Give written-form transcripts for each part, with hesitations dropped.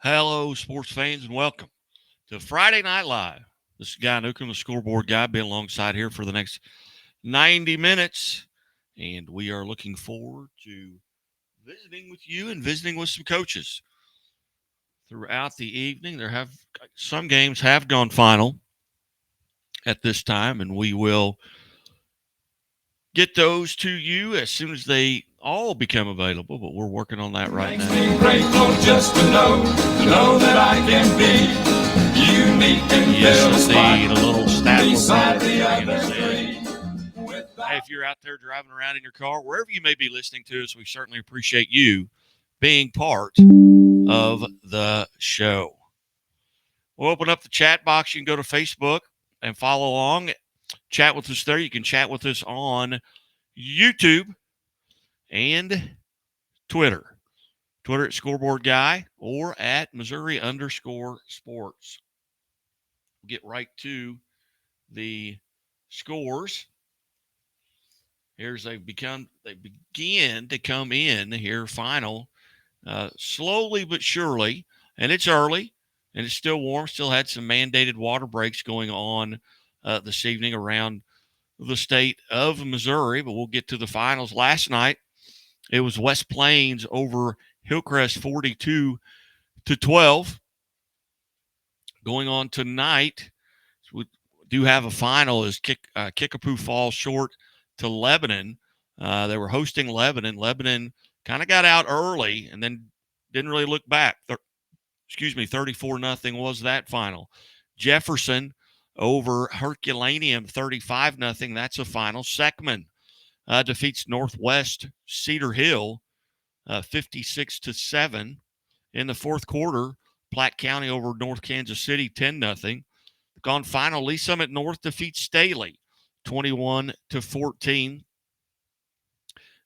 Hello, sports fans, and welcome to Friday Night Live. This is Guy Newcomb, the scoreboard guy, being alongside here for the next 90 minutes. And we are looking forward to visiting with you and visiting with some coaches throughout the evening. Some games have gone final at this time, and we will get those to you as soon as they all become available. But we're working on that right now. Makes me grateful just to know that I can be unique and Yes, indeed. A spot little stat beside report the for other Kansas three. Hey, if you're out there driving around in your car, wherever you may be listening to us, we certainly appreciate you being part of the show. We'll open up the chat box. You can go to Facebook and follow along. Chat with us there. You can chat with us on YouTube and Twitter. Twitter at Scoreboard Guy or at Missouri_sports. We'll get right to the scores. Here's they begin to come in here final, slowly but surely, and it's early and it's still warm. Still had some mandated water breaks going on this evening around the state of Missouri, but we'll get to the finals. Last night it was West Plains over Hillcrest 42-12. Going on tonight, we do have a final as Kickapoo falls short to Lebanon. They were hosting Lebanon. Lebanon kind of got out early and then didn't really look back. 34-0 was that final. Jefferson over Herculaneum, 35-0. That's a final. Seckman defeats Northwest Cedar Hill, 56-7. In the fourth quarter, Platte County over North Kansas City, 10-0. Gone final, Lee Summit North defeats Staley, 21-14.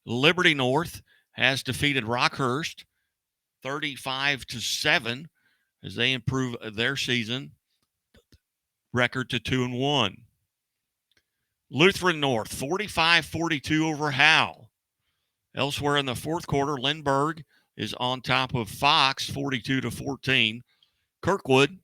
Liberty North has defeated Rockhurst, 35-7, as they improve their season record to 2-1. Lutheran North, 45-42 over Howe. Elsewhere in the fourth quarter, Lindbergh is on top of Fox, 42-14. Kirkwood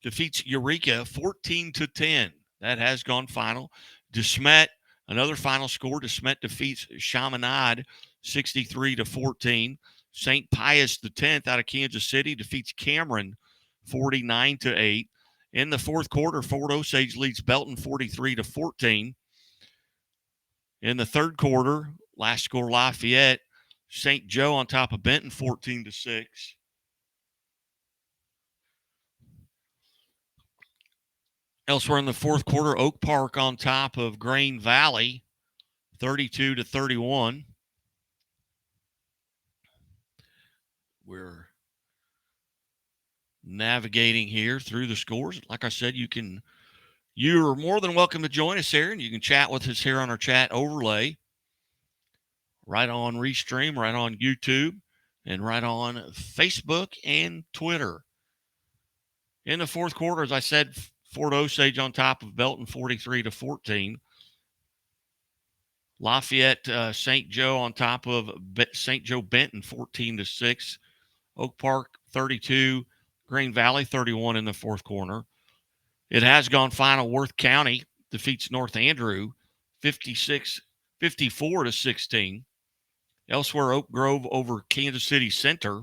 defeats Eureka 14-10. That has gone final. DeSmet, another final score. DeSmet defeats Chaminade 63-14. St. Pius X out of Kansas City defeats Cameron 49-8. In the fourth quarter, Fort Osage leads Belton 43-14. In the third quarter, last score Lafayette, St. Joe on top of Benton 14-6. Elsewhere in the fourth quarter, Oak Park on top of Grain Valley, 32-31. We're navigating here through the scores. Like I said, you're more than welcome to join us here, and you can chat with us here on our chat overlay, right on Restream, right on YouTube, and right on Facebook and Twitter. In the fourth quarter, as I said, Fort Osage on top of Belton 43-14. Lafayette, St. Joe on top of St. Joe Benton 14-6. Oak Park 32, Green Valley 31 in the fourth quarter. It has gone final. Worth County defeats North Andrew 54-16. Elsewhere, Oak Grove over Kansas City Center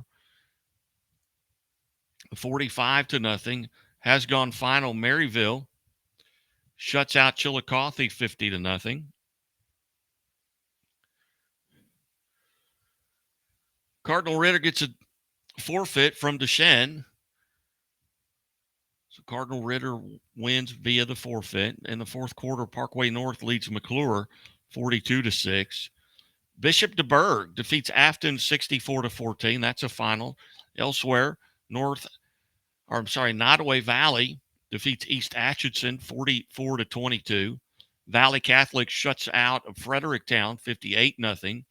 45-0. Has gone final. Maryville shuts out Chillicothe 50-0. Cardinal Ritter gets a forfeit from Deschênes. So Cardinal Ritter wins via the forfeit. In the fourth quarter, Parkway North leads McClure 42-6. Bishop DeBerg defeats Afton 64-14. That's a final. Elsewhere, Nottoway Valley defeats East Atchison 44-22. Valley Catholic shuts out of Fredericktown 58-0.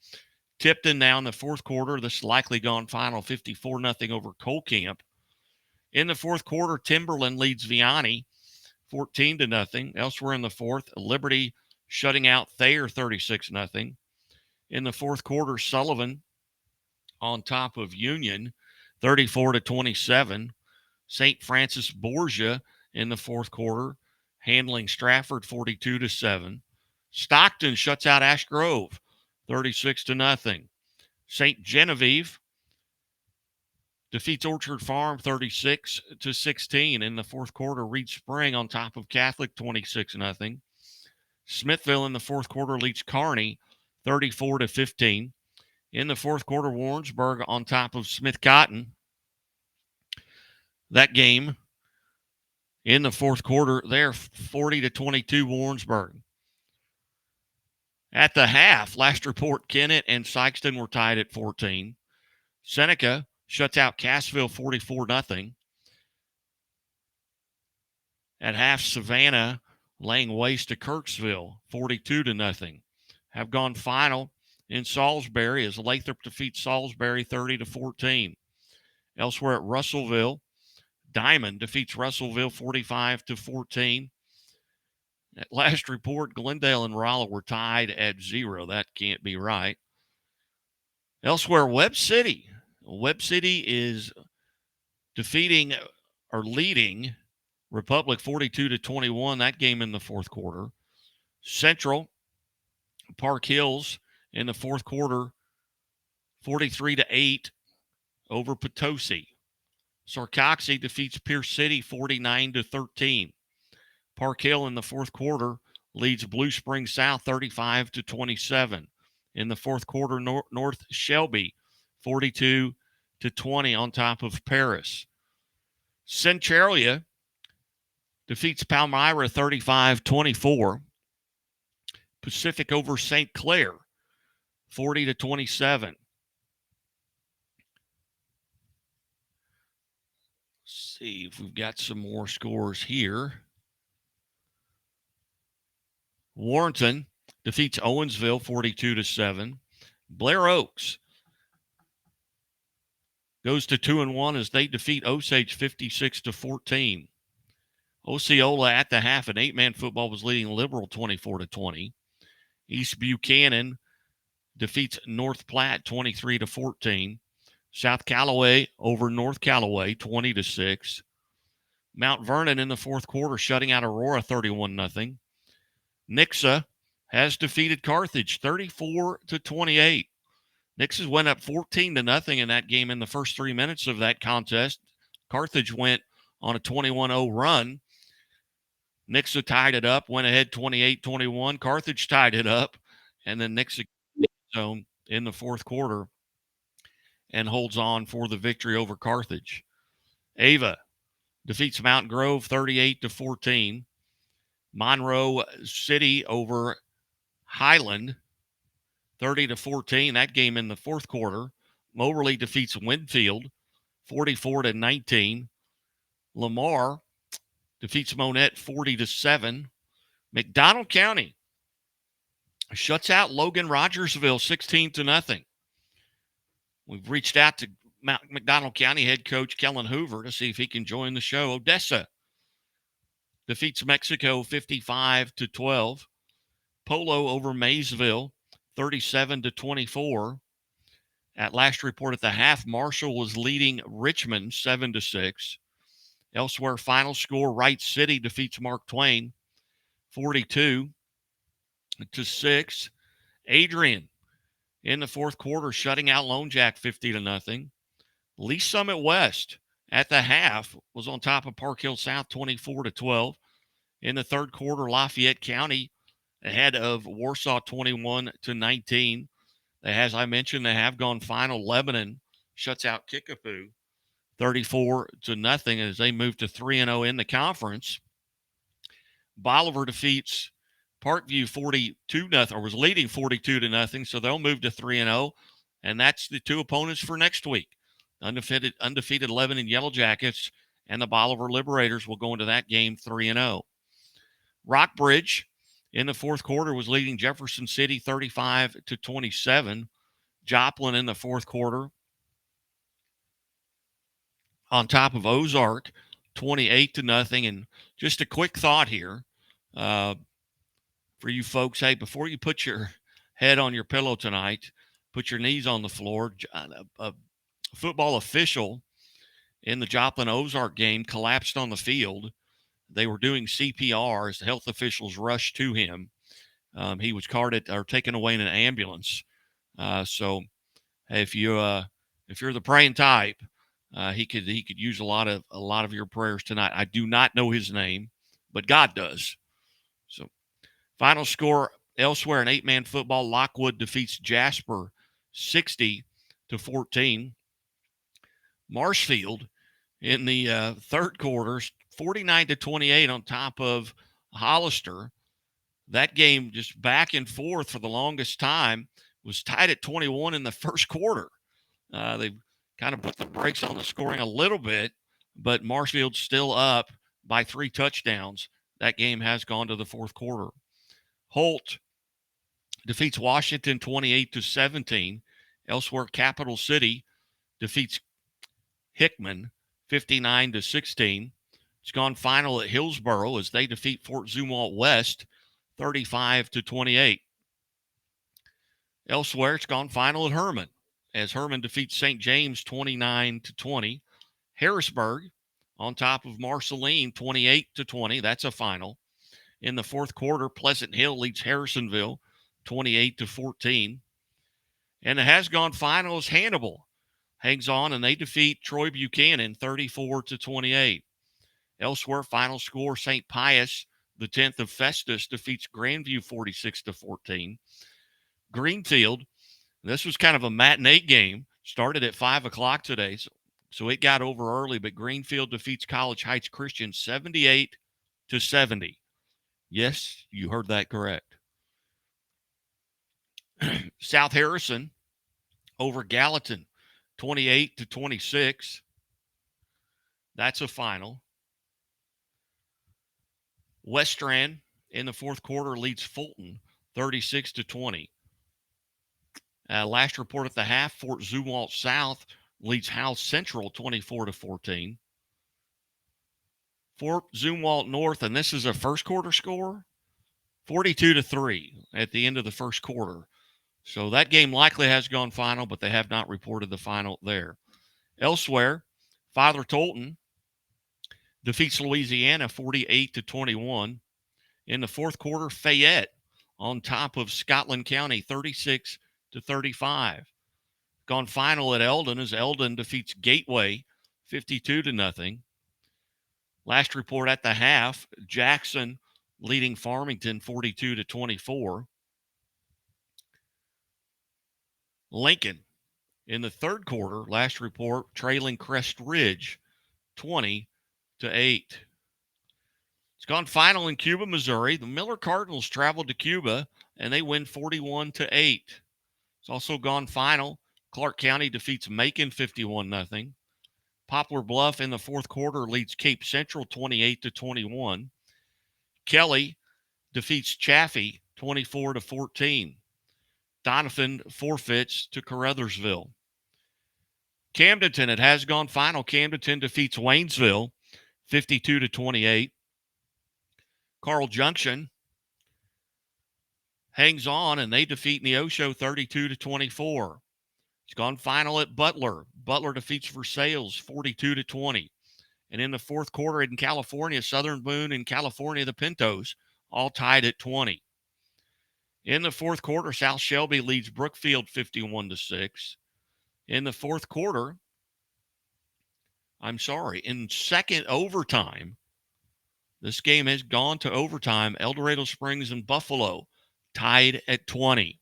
Tipton now in the fourth quarter. This is likely gone final 54-0 over Cole Camp. In the fourth quarter, Timberland leads Vianney 14-0. Elsewhere in the fourth, Liberty shutting out Thayer 36-0. In the fourth quarter, Sullivan on top of Union 34-27. St. Francis Borgia in the fourth quarter, handling Stratford 42-7. Stockton shuts out Ash Grove 36-0. St. Genevieve defeats Orchard Farm 36-16 in the fourth quarter. Reed Spring on top of Catholic 26-0. Smithville in the fourth quarter leads Kearney 34-15. In the fourth quarter, Warrensburg on top of Smith Cotton. That game in the fourth quarter, they're 40-22 Warrensburg. At the half, last report, Kennett and Sykeston were tied at 14. Seneca shuts out Cassville 44-0. At half, Savannah laying waste to Kirksville 42-0. Have gone final in Salisbury as Lathrop defeats Salisbury 30-14. Elsewhere at Russellville, Diamond defeats Russellville 45-14. At last report, Glendale and Rolla were tied at 0. That can't be right. Elsewhere, Webb City. Webb City is defeating or leading Republic 42-21. That game in the fourth quarter. Central, Park Hills in the fourth quarter, 43-8 over Potosi. Sarcoxy defeats Pierce City 49-13. Park Hill in the fourth quarter leads Blue Springs South 35-27. In the fourth quarter, North Shelby 42-20 on top of Paris. Centralia defeats Palmyra 35-24. Pacific over St. Clair 40-27. Let's see if we've got some more scores here. Warrenton defeats Owensville 42-7. Blair Oaks goes to 2-1 as they defeat Osage 56-14. Osceola at the half in 8-man football was leading Liberal 24-20. East Buchanan defeats North Platte 23-14. South Callaway over North Callaway 20-6. Mount Vernon in the fourth quarter shutting out Aurora 31-0. Nixa has defeated Carthage 34-28. Nixa went up 14-0 in that game in the first 3 minutes of that contest. Carthage went on a 21-0 run. Nixa tied it up, went ahead 28-21. Carthage tied it up, and then Nixa zone in the fourth quarter and holds on for the victory over Carthage. Ava defeats Mountain Grove 38-14. Monroe City over Highland 30-14. That game in the fourth quarter. Moberly defeats Winfield 44-19. Lamar defeats Monette 40-7. McDonald County shuts out Logan Rogersville 16-0. We've reached out to McDonald County head coach Kellen Hoover to see if he can join the show. Odessa defeats Mexico 55-12. Polo over Maysville 37-24. At last report at the half, Marshall was leading Richmond 7-6. Elsewhere, final score, Wright City defeats Mark Twain 42-6. Adrian in the fourth quarter shutting out Lone Jack 50-0. Lee Summit West at the half was on top of Park Hill South 24-12. In the third quarter, Lafayette County ahead of Warsaw 21-19. As I mentioned, they have gone final. Lebanon shuts out Kickapoo 34-0 as they move to 3-0 in the conference. Bolivar defeats Parkview 42-0, or was leading 42-0, so they'll move to 3-0, and that's the two opponents for next week. Undefeated Lebanon Yellow Jackets and the Bolivar Liberators will go into that game 3-0. Rockbridge in the fourth quarter was leading Jefferson City 35-27. Joplin in the fourth quarter on top of Ozark 28-0. And just a quick thought here for you folks. Hey, before you put your head on your pillow tonight, put your knees on the floor. A football official in the Joplin Ozark game collapsed on the field. They were doing CPR as the health officials rushed to him. He was carted or taken away in an ambulance. So if you're the praying type, he could use a lot of your prayers tonight. I do not know his name, but God does. So final score elsewhere in 8-man football, Lockwood defeats Jasper 60-14. Marshfield in the third quarter, 49-28 on top of Hollister. That game just back and forth for the longest time, was tied at 21 in the first quarter. They kind of put the brakes on the scoring a little bit, but Marshfield's still up by 3 touchdowns. That game has gone to the fourth quarter. Holt defeats Washington 28-17. Elsewhere, Capital City defeats Hickman 59-16. It's gone final at Hillsboro as they defeat Fort Zumwalt West 35-28. Elsewhere, it's gone final at Herman as Herman defeats St. James 29-20. Harrisburg on top of Marceline 28-20. That's a final. In the fourth quarter, Pleasant Hill leads Harrisonville 28-14. And it has gone final as Hannibal hangs on and they defeat Troy Buchanan 34-28. Elsewhere, final score, St. Pius, the 10th of Festus, defeats Grandview 46-14. Greenfield, this was kind of a matinee game, started at 5 o'clock today, so it got over early, but Greenfield defeats College Heights Christian 78-70. Yes, you heard that correct. South Harrison over Gallatin 28-26. That's a final. Westran in the fourth quarter leads Fulton 36-20. Last report at the half, Fort Zumwalt South leads Howell Central 24-14. Fort Zumwalt North, and this is a first quarter score, 42-3 at the end of the first quarter. So that game likely has gone final, but they have not reported the final there. Elsewhere, Father Tolton defeats Louisiana 48-21. In the fourth quarter, Fayette on top of Scotland County 36-35. Gone final at Eldon as Eldon defeats Gateway 52-0. Last report at the half, Jackson leading Farmington 42-24. Lincoln in the third quarter, last report, trailing Crest Ridge 20-8. It's gone final in Cuba, Missouri. The Miller Cardinals traveled to Cuba and they win 41-8. It's also gone final. Clark County defeats Macon 51-0. Poplar Bluff in the fourth quarter leads Cape Central 28-21. Kelly defeats Chaffee 24-14. Donovan forfeits to Caruthersville. Camdenton, it has gone final. Camdenton defeats Waynesville 52-28. Carl Junction hangs on and they defeat Neosho 32-24. It's gone final at Butler. Butler defeats Versailles 42-20. And in the fourth quarter in California, Southern Boone and California, the Pintos, all tied at 20. In the fourth quarter, South Shelby leads Brookfield 51-6. In the fourth quarter, in second overtime, this game has gone to overtime. El Dorado Springs and Buffalo tied at 20.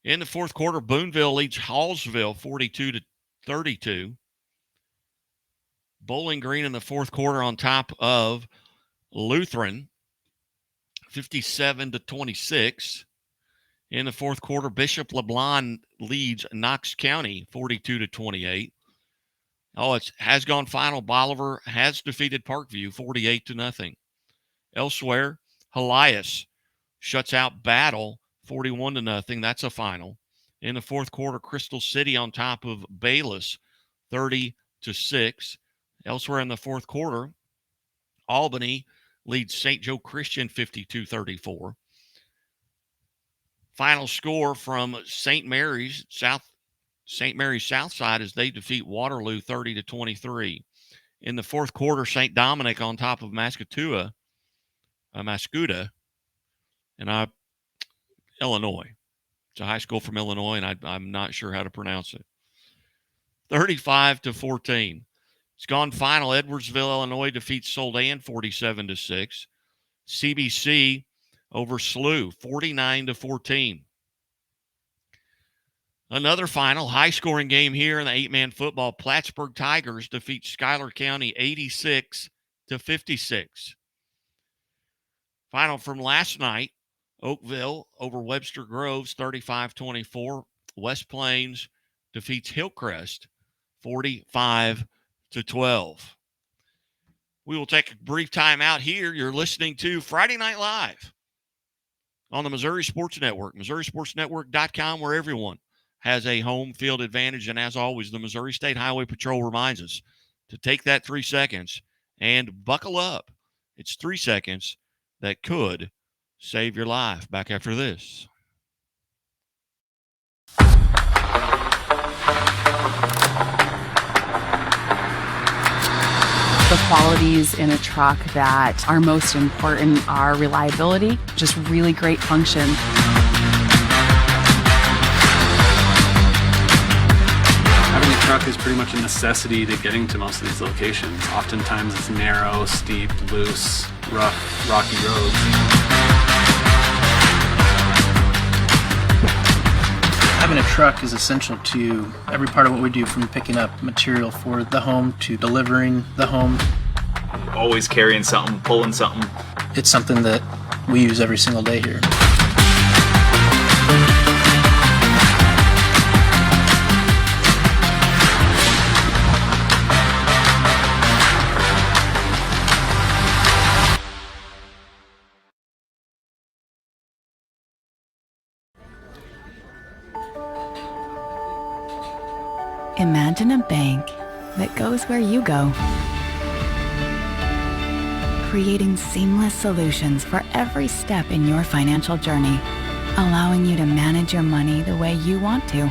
In the fourth quarter, Booneville leads Hallsville 42-32. Bowling Green in the fourth quarter on top of Lutheran 57-26. In the fourth quarter, Bishop LeBlanc leads Knox County 42-28. Oh, it has gone final. Bolivar has defeated Parkview 48-0. Elsewhere, Helias shuts out Battle 41-0. That's a final. In the fourth quarter, Crystal City on top of Bayless 30-6. Elsewhere in the fourth quarter, Albany leads St. Joe Christian 52-34. Final score from St. Mary's, South St. Mary's Southside as they defeat Waterloo 30-23. In the fourth quarter, St. Dominic on top of Mascoutah, and Illinois. It's a high school from Illinois, and I'm not sure how to pronounce it. 35-14. It's gone final. Edwardsville, Illinois defeats Soldan 47-6. CBC over SLU 49-14. Another final high-scoring game here in the 8-man football. Plattsburgh Tigers defeat Schuyler County 86-56. Final from last night, Oakville over Webster Groves 35-24. West Plains defeats Hillcrest 45-12. We will take a brief time out here. You're listening to Friday Night Live on the Missouri Sports Network, MissouriSportsNetwork.com, where everyone has a home field advantage. And as always, the Missouri State Highway Patrol reminds us to take that 3 seconds and buckle up. It's 3 seconds that could save your life. Back after this. The qualities in a truck that are most important are reliability, just really great function. Having a truck is pretty much a necessity to getting to most of these locations. Oftentimes it's narrow, steep, loose, rough, rocky roads. Having a truck is essential to every part of what we do, from picking up material for the home to delivering the home. Always carrying something, pulling something. It's something that we use every single day here. Imagine a bank that goes where you go, creating seamless solutions for every step in your financial journey, allowing you to manage your money the way you want to,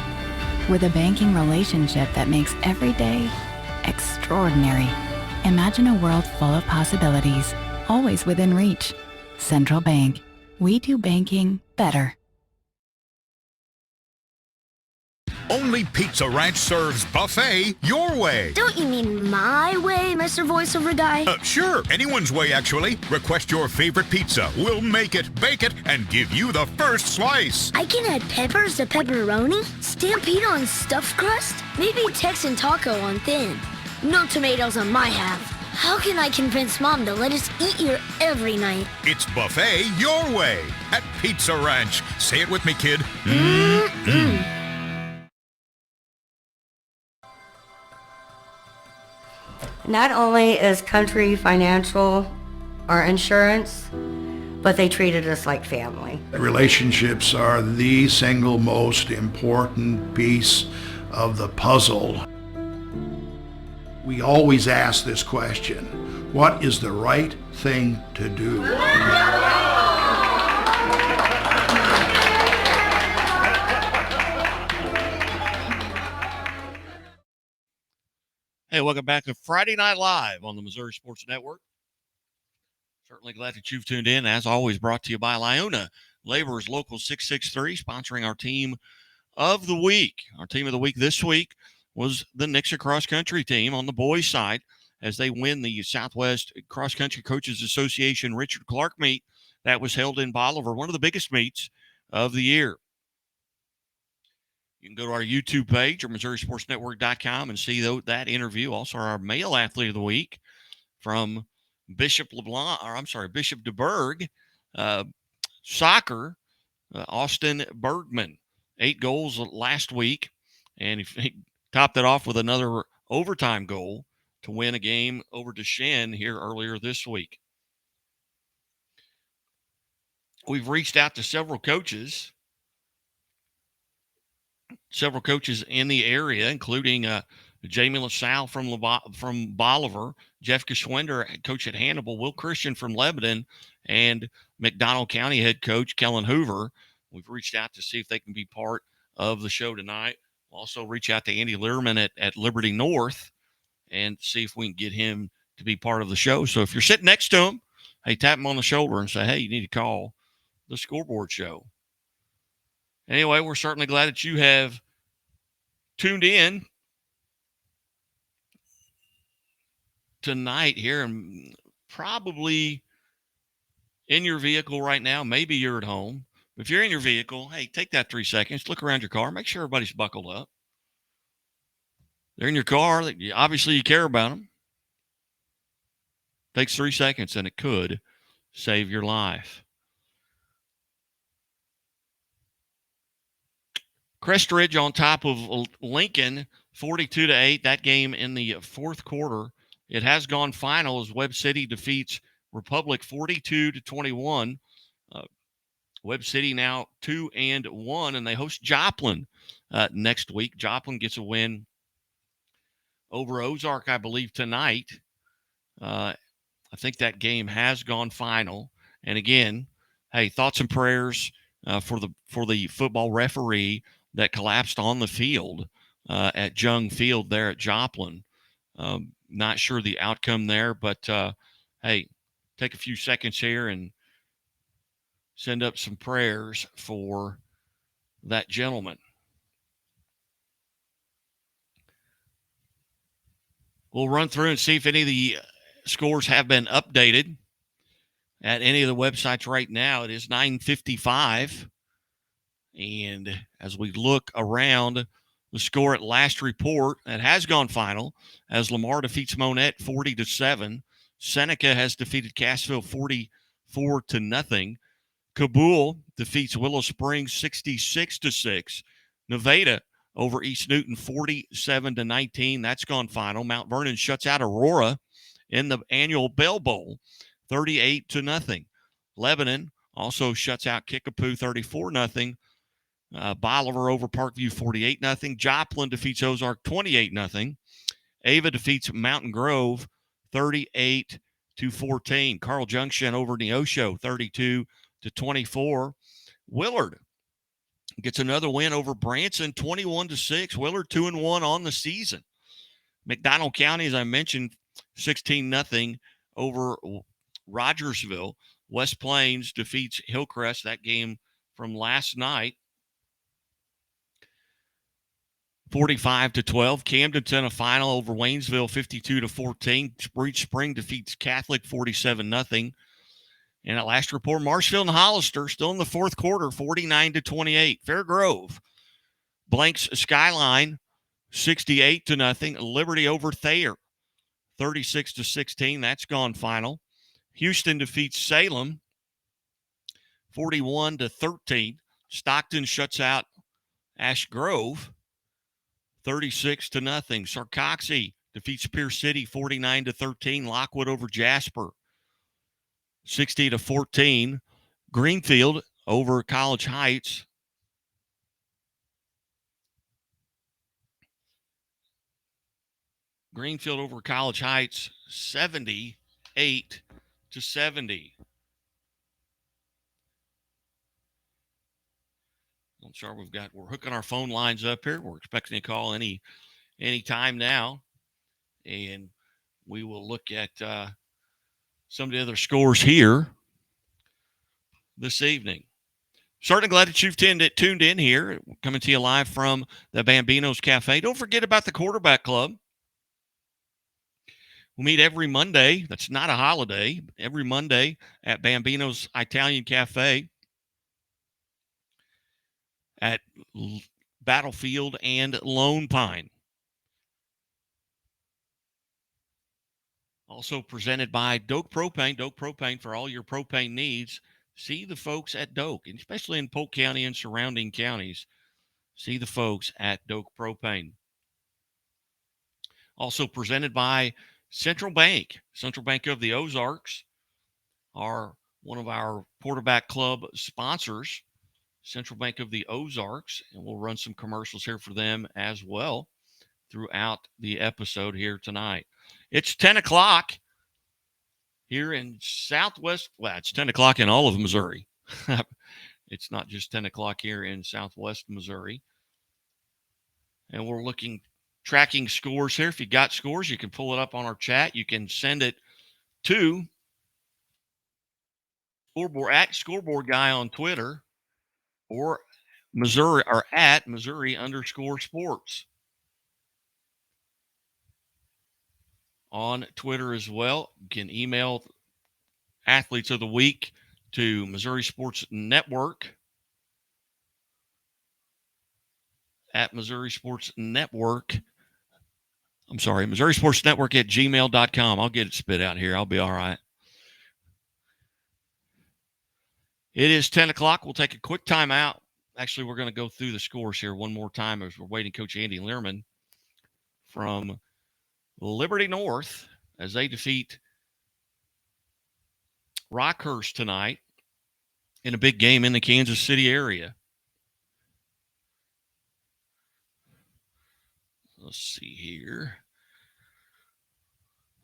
with a banking relationship that makes every day extraordinary. Imagine a world full of possibilities, always within reach. Central Bank. We do banking better. Only Pizza Ranch serves buffet your way. Don't you mean my way, Mr. Voiceover Guy? Sure, anyone's way, actually. Request your favorite pizza. We'll make it, bake it, and give you the first slice. I can add peppers to pepperoni, Stampede on stuffed crust, maybe Texan taco on thin. No tomatoes on my half. How can I convince Mom to let us eat here every night? It's buffet your way at Pizza Ranch. Say it with me, kid. Not only is Country Financial our insurance, but they treated us like family. Relationships are the single most important piece of the puzzle. We always ask this question: what is the right thing to do? Hey, welcome back to Friday Night Live on the Missouri Sports Network. Certainly glad that you've tuned in. As always, brought to you by Lyona Laborers Local 663, sponsoring our team of the week. Our team of the week this week was the Nixa Cross Country team on the boys' side as they win the Southwest Cross Country Coaches Association Richard Clark meet that was held in Bolivar, one of the biggest meets of the year. You can go to our YouTube page or MissouriSportsNetwork.com and see that interview. Also, our male athlete of the week from Bishop DeBerg, soccer, Austin Bergman. 8 goals last week, and he topped it off with another overtime goal to win a game over Deshaun here earlier this week. We've reached out to several coaches in the area, including Jamie LaSalle from Bolivar, Jeff Geschwender, coach at Hannibal, Will Christian from Lebanon, and McDonald County head coach Kellen Hoover. We've reached out to see if they can be part of the show tonight. We'll also reach out to Andy Learman at Liberty North and see if we can get him to be part of the show. So if you're sitting next to him, hey, tap him on the shoulder and say, hey, you need to call the Scoreboard Show. Anyway, we're certainly glad that you have tuned in tonight here, and probably in your vehicle right now. Maybe you're at home. If you're in your vehicle, hey, take that 3 seconds, look around your car, make sure everybody's buckled up. They're in your car. Obviously, you care about them. Takes 3 seconds, and it could save your life. Crestridge on top of Lincoln, 42-8. That game in the fourth quarter. It has gone final as Webb City defeats Republic 42-21. Webb City now 2-1, and they host Joplin next week. Joplin gets a win over Ozark, I believe, tonight. I think that game has gone final. And again, hey, thoughts and prayers for the football referee that collapsed on the field at Jung Field there at Joplin. Not sure the outcome there, but hey, take a few seconds here and send up some prayers for that gentleman. We'll run through and see if any of the scores have been updated at any of the websites right now. It is 9:55. And as we look around the score at last report, it has gone final as Lamar defeats Monette 40-7. Seneca has defeated Cassville 44-0. Kabul defeats Willow Springs 66-6. Nevada over East Newton 47-19. That's gone final. Mount Vernon shuts out Aurora in the annual Bell Bowl 38-0. Lebanon also shuts out Kickapoo 34-0. Bolivar over Parkview 48-0. Joplin defeats Ozark 28-0. Ava defeats Mountain Grove 38-14. Carl Junction over Neosho 32-24. Willard gets another win over Branson 21-6. Willard 2-1 on the season. McDonald County, as I mentioned, 16-0 over Rogersville. West Plains defeats Hillcrest, that game from last night, 45-12. Camden's in a final over Waynesville 52-14. Breach Spring defeats Catholic 47-0. And at last report, Marshfield and Hollister still in the fourth quarter, 49-28. Fairgrove blanks Skyline 68-0. Liberty over Thayer 36-16. That's gone final. Houston defeats Salem 41-13. Stockton shuts out Ash Grove 36-0. Sarcoxy defeats Pierce City 49-13. Lockwood over Jasper 60-14. Greenfield over College Heights 78-70. I'm sure we're hooking our phone lines up here. We're expecting a call any time now. And we will look at some of the other scores here this evening. Certainly glad that you've tuned in here. We're coming to you live from the Bambino's Cafe. Don't forget about the Quarterback Club. We'll meet every Monday. That's not a holiday. Every Monday at Bambino's Italian Cafe at Battlefield and Lone Pine. Also presented by Doak Propane. Doak Propane for all your propane needs. See the folks at Doak, especially in Polk County and surrounding counties. See the folks at Doak Propane. Also presented by Central Bank. Central Bank of the Ozarks are one of our Quarterback Club sponsors. Central Bank of the Ozarks, and we'll run some commercials here for them as well throughout the episode here tonight. It's 10 o'clock here in Southwest. Well, it's 10 o'clock in all of Missouri. It's not just 10 o'clock here in Southwest Missouri. And we're tracking scores here. If you got scores, you can pull it up on our chat. You can send it to Scoreboard Guy on Twitter or Missouri or at Missouri_sports on Twitter as well. You can email Athletes of the Week to Missouri Sports Network at Missouri Sports Network. I'm sorry, Missouri Sports Network at gmail.com. I'll get it spit out here. I'll be all right. It is 10 o'clock. We'll take a quick time out. Actually, we're going to go through the scores here one more time as we're waiting Coach Andy Learman from Liberty North as they defeat Rockhurst tonight in a big game in the Kansas City area. Let's see here.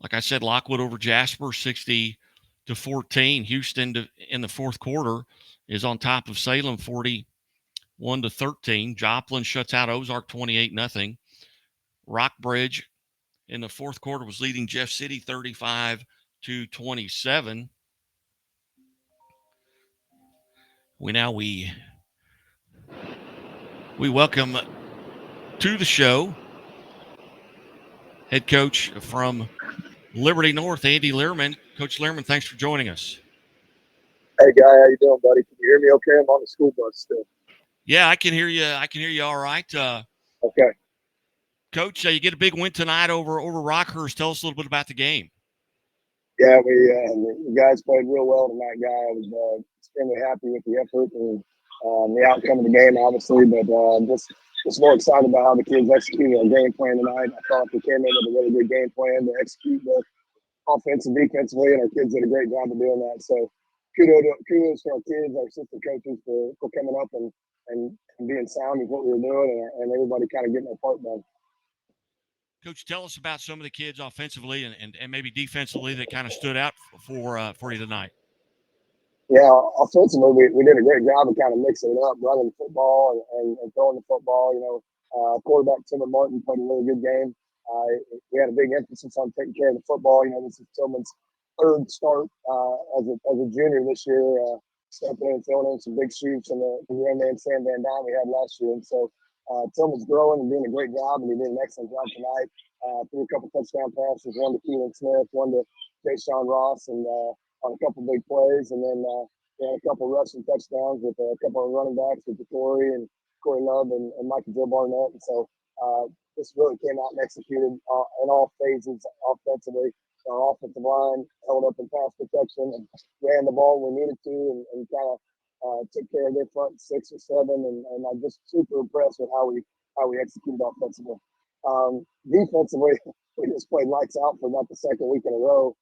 Like I said, Lockwood over Jasper, 60-14. Houston in the fourth quarter is on top of Salem, 41-13. Joplin shuts out Ozark, 28-0. Rockbridge in the fourth quarter was leading Jeff City, 35-27. We welcome to the show head coach from Liberty North, Andy Learman. Coach Learman, thanks for joining us. Hey, Guy, how you doing, buddy? Can you hear me okay? I'm on the school bus still. Yeah, I can hear you. I can hear you all right. Okay. Coach, you get a big win tonight over Rockhurst. Tell us a little bit about the game. Yeah, the guys played real well tonight, Guy. I was extremely happy with the effort and the outcome of the game, obviously, but just more excited about how the kids executed our game plan tonight. I thought we came in with a really good game plan to execute the offense and defensively, and our kids did a great job of doing that. So kudos to our kids, our assistant coaches for coming up and being sound with what we were doing, and everybody kind of getting their part done. Coach, tell us about some of the kids offensively and maybe defensively that kind of stood out for you tonight. Yeah, offensively, we did a great job of kind of mixing it up, running the football and throwing the football. Quarterback Timmer Martin played a really good game. We had a big emphasis on taking care of the football. This is Tillman's third start as a junior this year, stepping in and filling in some big shoes from the young man Sam Van Dine we had last year. And so Tillman's growing and doing a great job, and he did an excellent job tonight. Threw a couple touchdown passes, one to Keelan Smith, one to Jay Sean Ross, and on a couple big plays, and then we had a couple rushing touchdowns with a couple of running backs with Corey Love and Michael Joe Barnett. And so this really came out and executed in all phases offensively. Our offensive line held up in pass protection and ran the ball when we needed to, and kind of took care of their front 6 or 7. And I'm just super impressed with how we executed offensively. Defensively, we just played lights out for about the second week in a row.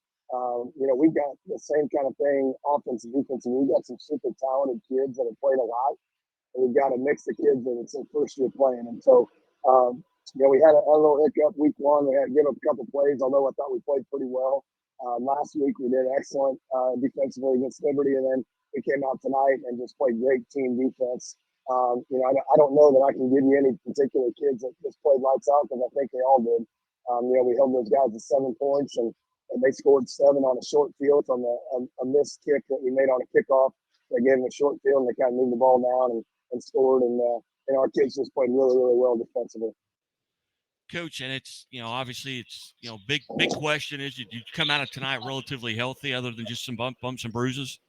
We've got the same kind of thing, offense and defense. And we've got some super talented kids that have played a lot. And we've got to mix the kids that it's their first year playing. And so, we had a little hiccup week 1. We had to give up a couple plays, although I thought we played pretty well. Last week, we did excellent defensively against Liberty. And then we came out tonight and just played great team defense. I don't know that I can give you any particular kids that just played lights out, because I think they all did. We held those guys to 7 points, and they scored 7 on a short field from a missed kick that we made on a kickoff. They gave them a short field, and they kind of moved the ball down and scored. And our kids just played really, really well defensively. Coach, and it's, obviously it's, big question is, did you come out of tonight relatively healthy other than just some bumps and bruises?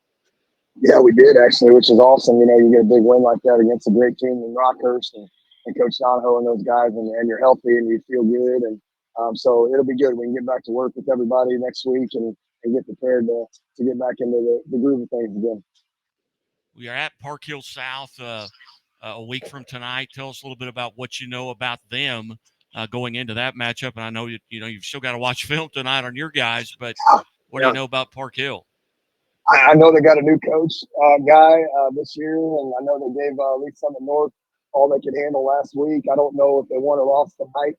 Yeah, we did actually, which is awesome. You get a big win like that against a great team in Rockhurst and Coach Donahoe and those guys, and you're healthy and you feel good. And so it'll be good. We can get back to work with everybody next week and get prepared to get back into the groove of things again. We are at Park Hill South a week from tonight. Tell us a little bit about what you know about them going into that matchup. And I know you've still got to watch film tonight on your guys, but what do you know about Park Hill? I know they got a new coach guy this year, and I know they gave Lee Summit North all they could handle last week. I don't know if they won or lost tonight.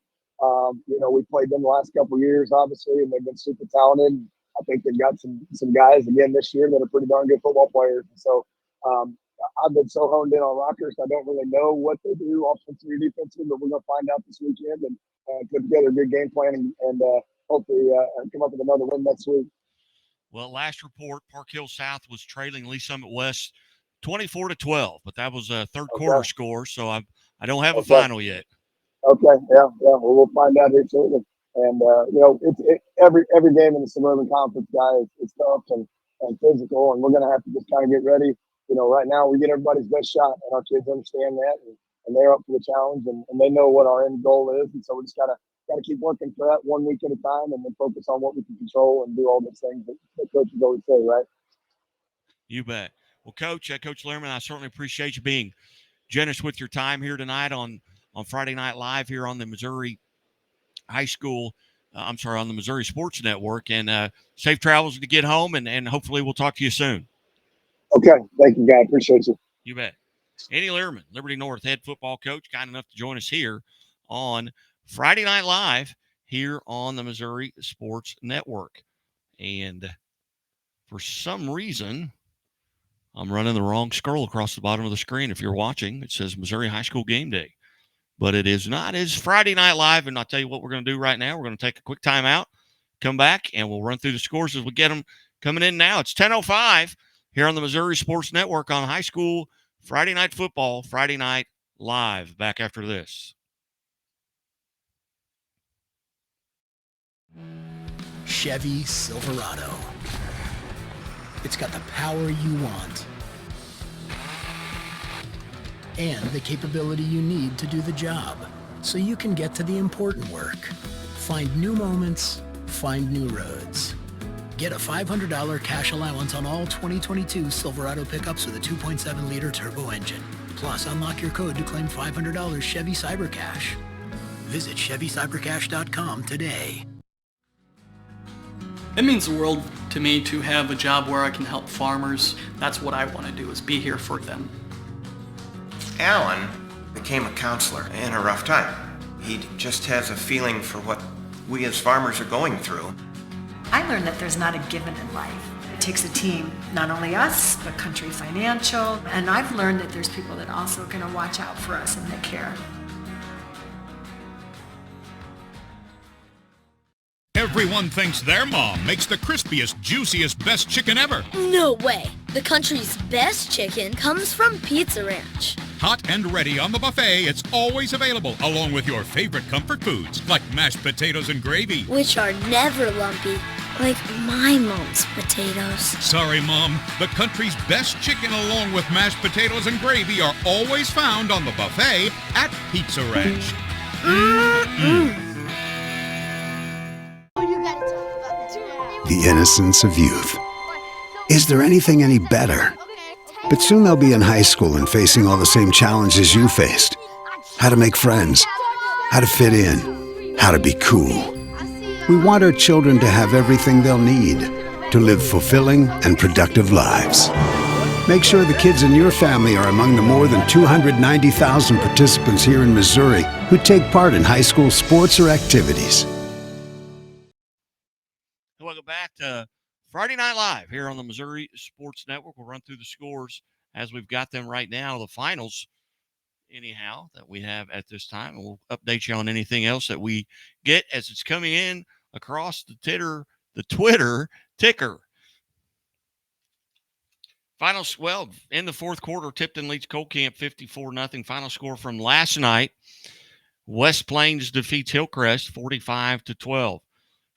We played them the last couple of years, obviously, and they've been super talented. I think they've got some guys again this year that are pretty darn good football players. And so I've been so honed in on Rockhurst, I don't really know what they do offensively or defensively, but we're going to find out this weekend and put together a good game plan and hopefully come up with another win next week. Well, last report, Park Hill South was trailing Lee Summit West 24-12, but that was a third quarter score, so I don't have a final yet. Okay, yeah. Well, we'll find out here soon. And every game in the Suburban Conference, guys, it's tough and physical, and we're going to have to just kind of get ready. Right now we get everybody's best shot, and our kids understand that, and they're up for the challenge, and they know what our end goal is, and so we just gotta keep working for that 1 week at a time, and then focus on what we can control and do all those things that coaches always say, right? You bet. Well, Coach Lehrman, I certainly appreciate you being generous with your time here tonight on Friday Night Live here on the Missouri High School. On the Missouri Sports Network, and safe travels to get home, and hopefully we'll talk to you soon. Okay. Thank you, guy. Appreciate you. You bet. Andy Lehrman, Liberty North head football coach, kind enough to join us here on Friday Night Live here on the Missouri Sports Network. And for some reason, I'm running the wrong scroll across the bottom of the screen. If you're watching, it says Missouri High School Game Day. But it is not. It's Friday Night Live, and I'll tell you what we're going to do right now. We're going to take a quick timeout, come back, and we'll run through the scores as we get them coming in now. It's 10:05 here on the Missouri Sports Network on high school Friday Night Football, Friday Night Live. Back after this. Chevy Silverado. It's got the power you want and the capability you need to do the job, so you can get to the important work. Find new moments, find new roads. Get a $500 cash allowance on all 2022 Silverado pickups with a 2.7-liter turbo engine. Plus, unlock your code to claim $500 Chevy Cybercash. Visit ChevyCybercash.com today. It means the world to me to have a job where I can help farmers. That's what I want to do, is be here for them. Alan became a counselor in a rough time. He just has a feeling for what we as farmers are going through. I learned that there's not a given in life. It takes a team, not only us, but Country Financial. And I've learned that there's people that also are going to watch out for us and that care. Everyone thinks their mom makes the crispiest, juiciest, best chicken ever. No way. The country's best chicken comes from Pizza Ranch. Hot and ready on the buffet, it's always available, along with your favorite comfort foods, like mashed potatoes and gravy. Which are never lumpy, like my mom's potatoes. Sorry, Mom. The country's best chicken, along with mashed potatoes and gravy, are always found on the buffet at Pizza Ranch. The innocence of youth. Is there anything any better? But soon they'll be in high school and facing all the same challenges you faced. How to make friends, how to fit in, how to be cool. We want our children to have everything they'll need to live fulfilling and productive lives. Make sure the kids in your family are among the more than 290,000 participants here in Missouri who take part in high school sports or activities. Welcome back to Friday Night Live here on the Missouri Sports Network. We'll run through the scores as we've got them right now, the finals, anyhow, that we have at this time. And we'll update you on anything else that we get as it's coming in across the Twitter ticker. Finals, well, in the fourth quarter, Tipton leads Coal Camp 54-0. Final score from last night, West Plains defeats Hillcrest 45-12.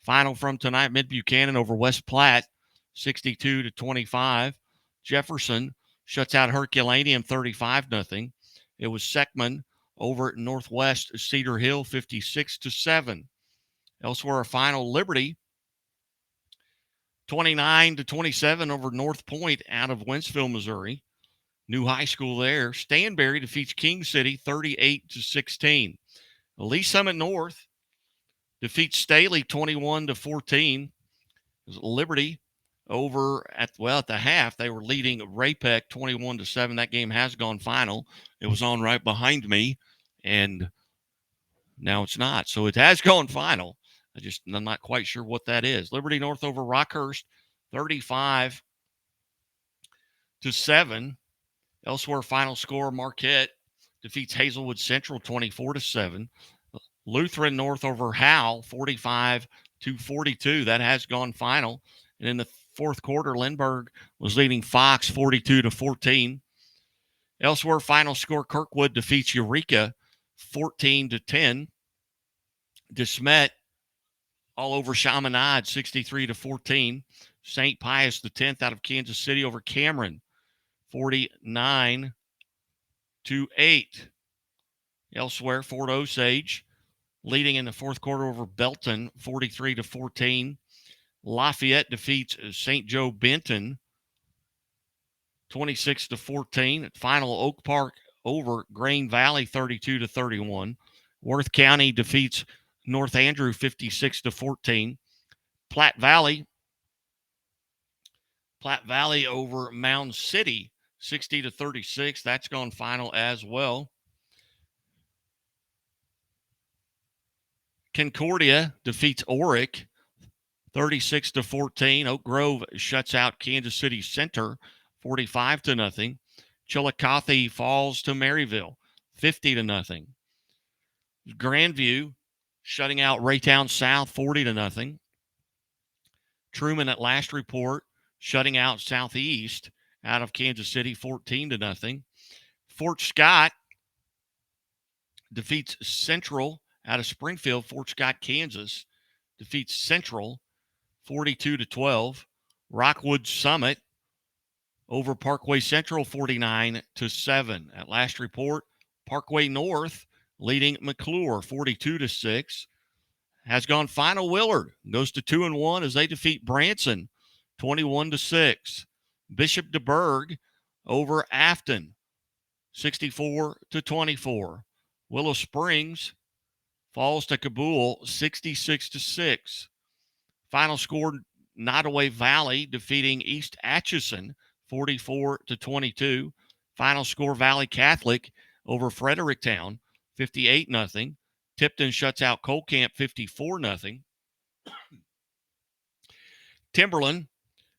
Final from tonight, Mid Buchanan over West Platte, 62-25. Jefferson shuts out Herculaneum 35-0. It was Seckman over at Northwest Cedar Hill, 56-7. Elsewhere, a final, Liberty 29-27 over North Point out of Wentzville, Missouri. New high school there. Stanberry defeats King City 38-16. Lee Summit North defeats Staley 21-14. Liberty over at the half, they were leading Raypeck 21-7. That game has gone final. It was on right behind me, and now it's not. So it has gone final. I'm not quite sure what that is. Liberty North over Rockhurst 35-7. Elsewhere, final score, Marquette defeats Hazelwood Central 24-7. Lutheran North over Howell 45-42. That has gone final. And in the fourth quarter, Lindbergh was leading Fox 42-14. Elsewhere, final score, Kirkwood defeats Eureka 14-10. DeSmet all over Chaminade 63-14. St. Pius X out of Kansas City over Cameron 49-8. Elsewhere, Fort Osage leading in the fourth quarter over Belton 43-14. Lafayette defeats St. Joe Benton 26-14. Final, Oak Park over Grain Valley 32-31. Worth County defeats North Andrew 56-14. Platte Valley over Mound City 60-36. That's gone final as well. Concordia defeats Oric 36-14. Oak Grove shuts out Kansas City Center 45-0. Chillicothe falls to Maryville 50-0. Grandview shutting out Raytown South 40-0. Truman at last report shutting out Southeast out of Kansas City 14-0. Fort Scott defeats Central out of Springfield. Fort Scott, Kansas defeats Central 42-12. Rockwood Summit over Parkway Central 49-7. At last report, Parkway North leading McClure 42-6. Has gone final. Willard goes to 2-1 as they defeat Branson 21-6. Bishop DeBerg over Afton 64-24. Willow Springs falls to Kabul 66-6. Final score, Nottoway Valley defeating East Atchison 44-22. Final score, Valley Catholic over Fredericktown 58-0. Tipton shuts out Colcamp 54-0. Timberland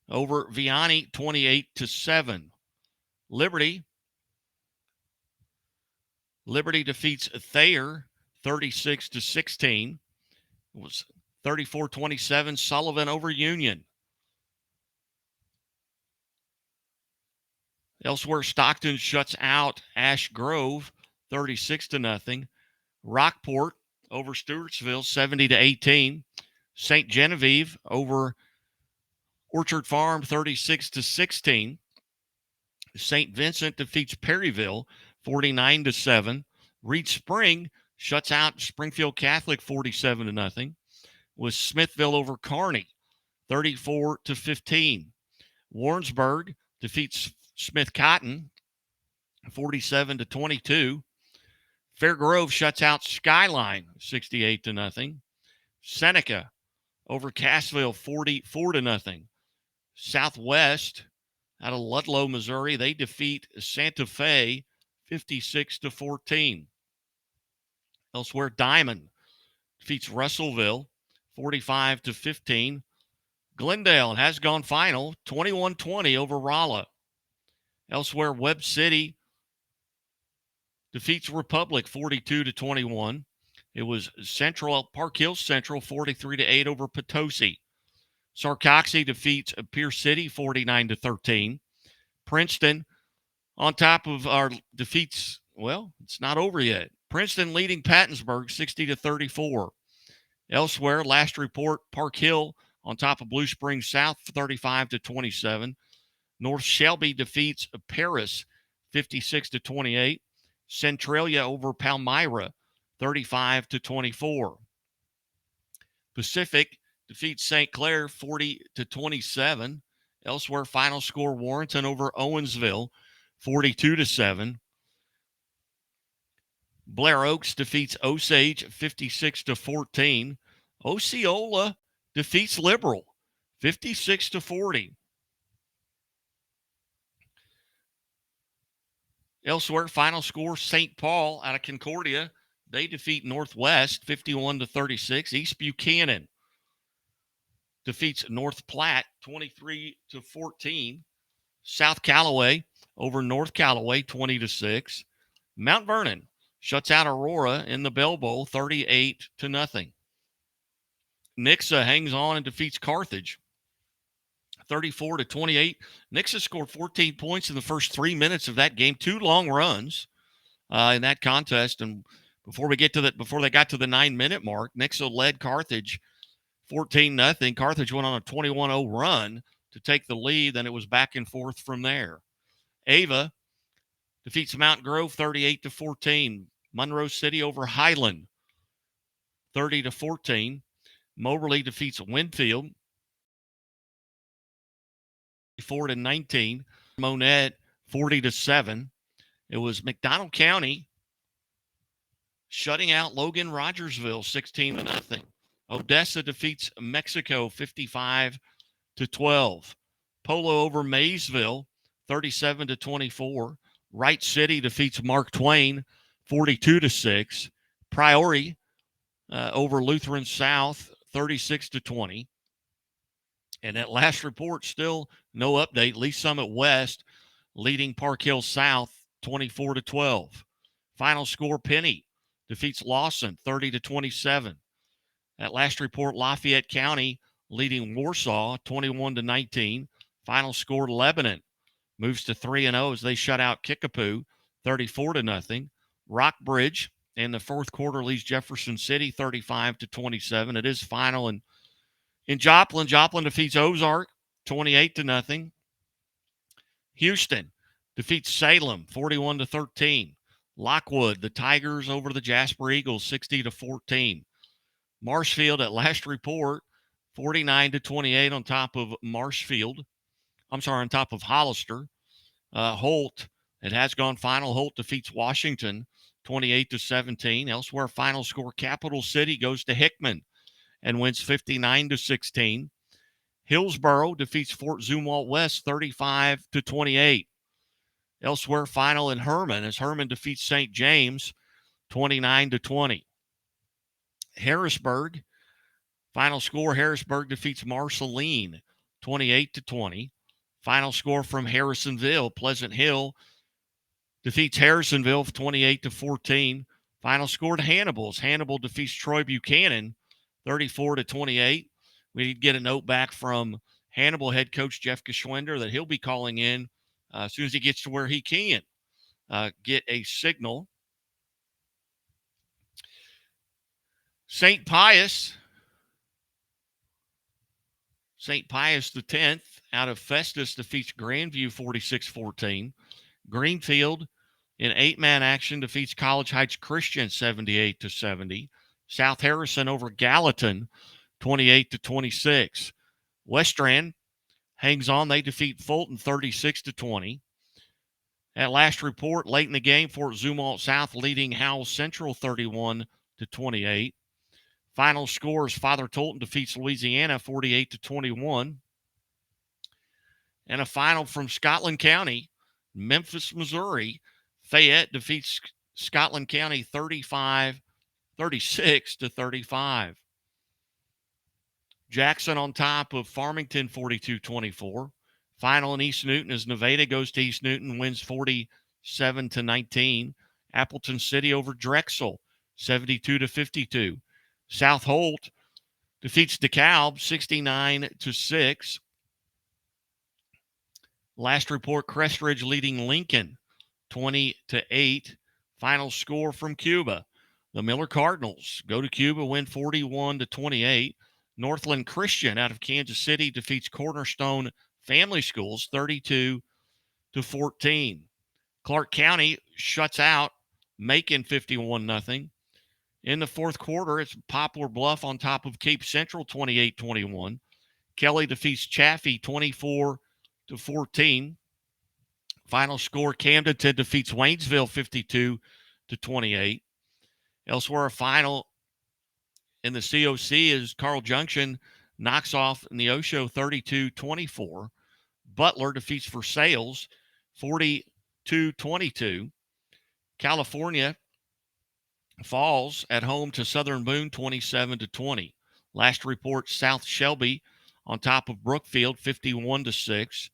over Vianney 28-7. Liberty defeats Thayer 36-16. It was 34-27. Sullivan over Union. Elsewhere, Stockton shuts out Ash Grove 36-0. Rockport over Stewartsville 70-18. St. Genevieve over Orchard Farm 36-16. St. Vincent defeats Perryville 49-7. Reed Spring shuts out Springfield Catholic 47-0. With Smithville over Kearney 34-15. Warrensburg defeats Smith Cotton 47-22. Fair Grove shuts out Skyline 68-0. Seneca over Cassville 44-0. Southwest out of Ludlow, Missouri, they defeat Santa Fe 56-14. Elsewhere, Diamond defeats Russellville 45-15. Glendale has gone final 21-20 over Rolla. Elsewhere, Webb City defeats Republic 42-21. It was Park Hills Central 43-8 over Potosi. Sarcoxie defeats Pierce City 49-13. Princeton on top of our defeats. Well, it's not over yet. Princeton leading Pattonsburg 60-34. Elsewhere, last report, Park Hill on top of Blue Springs South 35-27. North Shelby defeats Paris 56-28. Centralia over Palmyra 35-24. Pacific defeats St. Clair 40-27. Elsewhere, final score, Warrenton over Owensville 42-7. Blair Oaks defeats Osage 56-14. Osceola defeats Liberal 56-40. Elsewhere, final score, St. Paul out of Concordia. They defeat Northwest 51-36. East Buchanan defeats North Platte 23-14. South Callaway over North Callaway 20-6. Mount Vernon shuts out Aurora in the Bell Bowl 38-0. Nixa hangs on and defeats Carthage 34-28. Nixa scored 14 points in the first 3 minutes of that game. 2 long runs in that contest, and before they got to the 9-minute mark, Nixa led Carthage 14-0. Carthage went on a 21-0 run to take the lead, then it was back and forth from there. Ava defeats Mountain Grove 38-14. Monroe City over Highland 30-14. Moberly defeats Winfield 4-19. Monette 40-7. It was McDonald County shutting out Logan Rogersville 16-0. Odessa defeats Mexico 55-12. Polo over Maysville 37-24. Wright City defeats Mark Twain 42-6. Priory over Lutheran South 36-20. And at last report, still no update. Lee Summit West leading Park Hill South 24-12. Final score, Penny defeats Lawson 30-27. At last report, Lafayette County leading Warsaw 21-19. Final score, Lebanon moves to 3-0 as they shut out Kickapoo 34-0. Rockbridge in the fourth quarter leads Jefferson City 35-27. It is final in Joplin. Joplin defeats Ozark 28-0. Houston defeats Salem 41-13. Lockwood, the Tigers over the Jasper Eagles 60-14. Marshfield at last report 49-28 on top of on top of Hollister. Holt, it has gone final. Holt defeats Washington 28-17. Elsewhere, final score, Capital City goes to Hickman and wins 59-16. Hillsboro defeats Fort Zumwalt West 35-28. Elsewhere, final in Herman as Herman defeats St. James 29-20. Harrisburg, final score, Harrisburg defeats Marceline 28-20. Final score from Harrisonville, Pleasant Hill defeats Harrisonville 28-14. Final score to Hannibal's. Hannibal defeats Troy Buchanan 34-28. We get a note back from Hannibal head coach Jeff Geschwender that he'll be calling in as soon as he gets to where he can get a signal. St. Pius the 10th out of Festus defeats Grandview 46-14. Greenfield in 8-man action defeats College Heights Christian 78-70. South Harrison over Gallatin 28-26. Westran hangs on. They defeat Fulton 36-20. At last report, late in the game, Fort Zumwalt South leading Howell Central 31-28. Final scores, Father Tolton defeats Louisiana 48-21. And a final from Scotland County, Memphis, Missouri. Fayette defeats Scotland County 36-35. Jackson on top of Farmington 42-24. Final in East Newton as Nevada goes to East Newton, wins 47-19. Appleton City over Drexel 72-52. South Holt defeats DeKalb 69-6. Last report, Crestridge leading Lincoln 20-8. Final score from Cuba. The Miller Cardinals go to Cuba, win 41-28. Northland Christian out of Kansas City defeats Cornerstone Family Schools 32-14. Clark County shuts out Macon 51-0. In the fourth quarter, it's Poplar Bluff on top of Cape Central 28-21. Kelly defeats Chaffee 24-14. Final score, Camdenton defeats Waynesville 52-28. Elsewhere, a final in the COC is Carl Junction knocks off Neosho 32-24. Butler defeats Versailles 42-22. California falls at home to Southern Boone 27-20. Last report, South Shelby on top of Brookfield 51-6.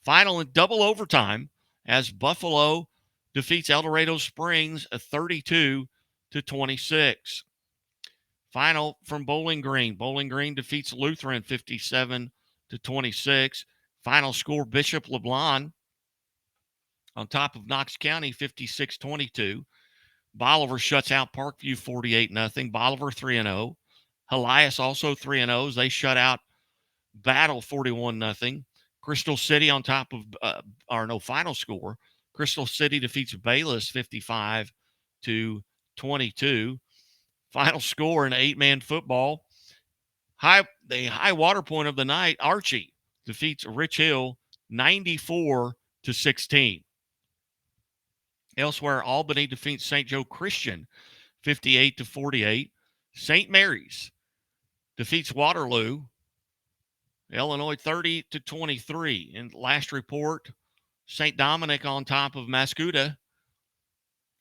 Final in double overtime as Buffalo defeats El Dorado Springs 32-26. Final from Bowling Green. Bowling Green defeats Lutheran 57-26. Final score, Bishop LeBlanc on top of Knox County 56-22. Bolivar shuts out Parkview 48-0. Bolivar 3-0. Helias also 3-0 as they shut out Battle 41-0. Crystal City on top of, final score. Crystal City defeats Bayless 55-22. Final score in 8-man football. The high water point of the night, Archie defeats Rich Hill 94-16. Elsewhere, Albany defeats St. Joe Christian 58-48. St. Mary's defeats Waterloo, Illinois 30-23. And last report, St. Dominic on top of Mascoutah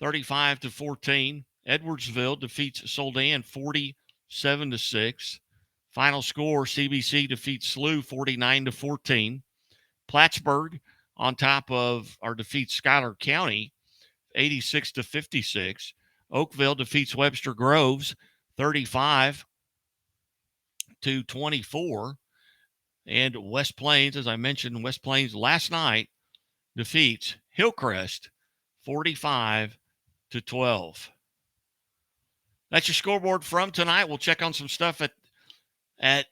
35-14. Edwardsville defeats Soldan 47-6. Final score, CBC defeats SLU 49-14. Plattsburgh on top of, or defeats Schuyler County 86-56. Oakville defeats Webster Groves 35-24. And West Plains, as I mentioned, West Plains last night defeats Hillcrest 45-12. That's your scoreboard from tonight. We'll check on some stuff at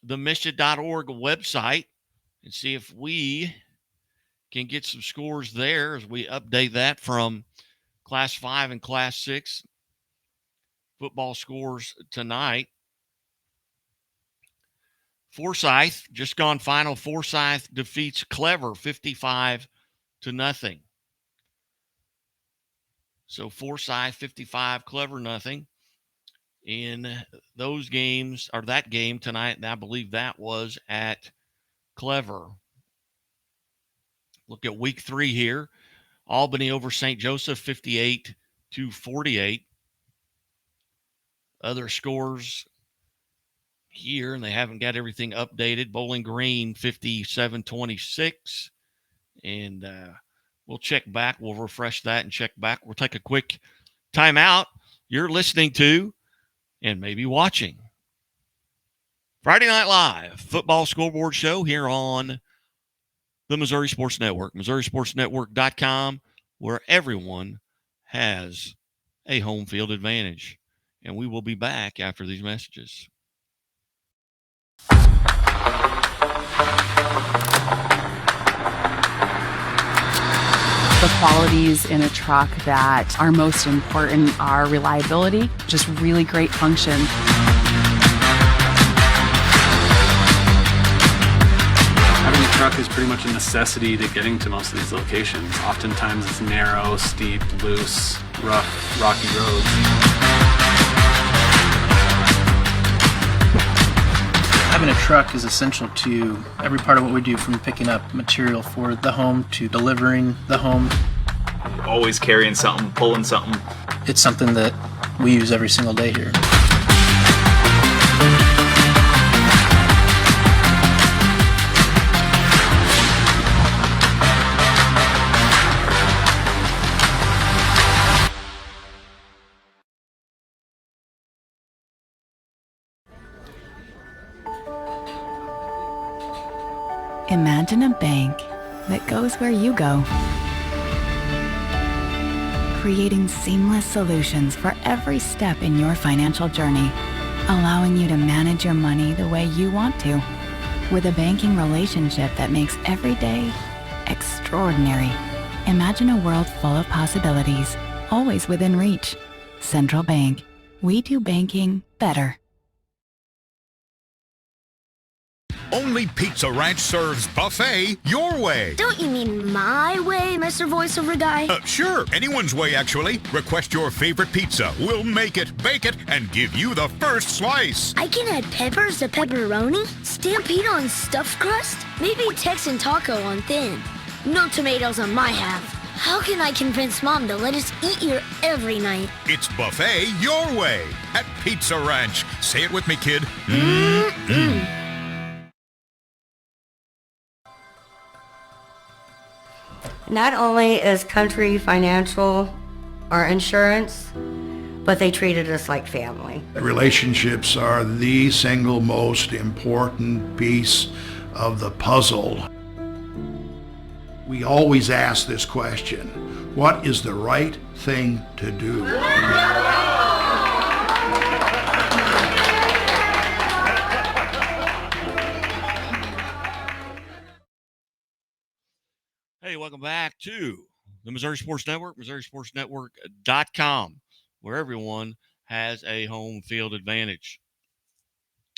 the Misha.org website and see if we can get some scores there as we update that from Class 5 and Class 6 football scores tonight. Forsyth, just gone final. Forsyth defeats Clever 55-0. So Forsyth 55, Clever nothing. In those games, or that game tonight, and I believe that was at Clever. Look at week 3 here. Albany over St. Joseph 58-48. Other scores here, and they haven't got everything updated. Bowling Green 57-26. And we'll check back. We'll refresh that and check back. We'll take a quick timeout. You're listening to and maybe watching Friday Night Live football scoreboard show here on the Missouri Sports Network, MissouriSportsNetwork.com, where everyone has a home field advantage. And we will be back after these messages. The qualities in a truck that are most important are reliability, just really great function. Having a truck is pretty much a necessity to getting to most of these locations. Oftentimes it's narrow, steep, loose, rough, rocky roads. Having a truck is essential to every part of what we do, from picking up material for the home to delivering the home. Always carrying something, pulling something. It's something that we use every single day here. Imagine a bank that goes where you go, creating seamless solutions for every step in your financial journey, allowing you to manage your money the way you want to, with a banking relationship that makes every day extraordinary. Imagine a world full of possibilities, always within reach. Central Bank. We do banking better. Only Pizza Ranch serves buffet your way. Don't you mean my way, Mr. Voiceover Guy? Sure, anyone's way, actually. Request your favorite pizza. We'll make it, bake it, and give you the first slice. I can add peppers to pepperoni, Stampede on stuffed crust, maybe Texan taco on thin. No tomatoes on my half. How can I convince Mom to let us eat here every night? It's buffet your way at Pizza Ranch. Say it with me, kid. Not only is Country Financial our insurance, but they treated us like family. Relationships are the single most important piece of the puzzle. We always ask this question: what is the right thing to do? Hey, welcome back to the Missouri Sports Network, MissouriSportsNetwork.com, where everyone has a home field advantage.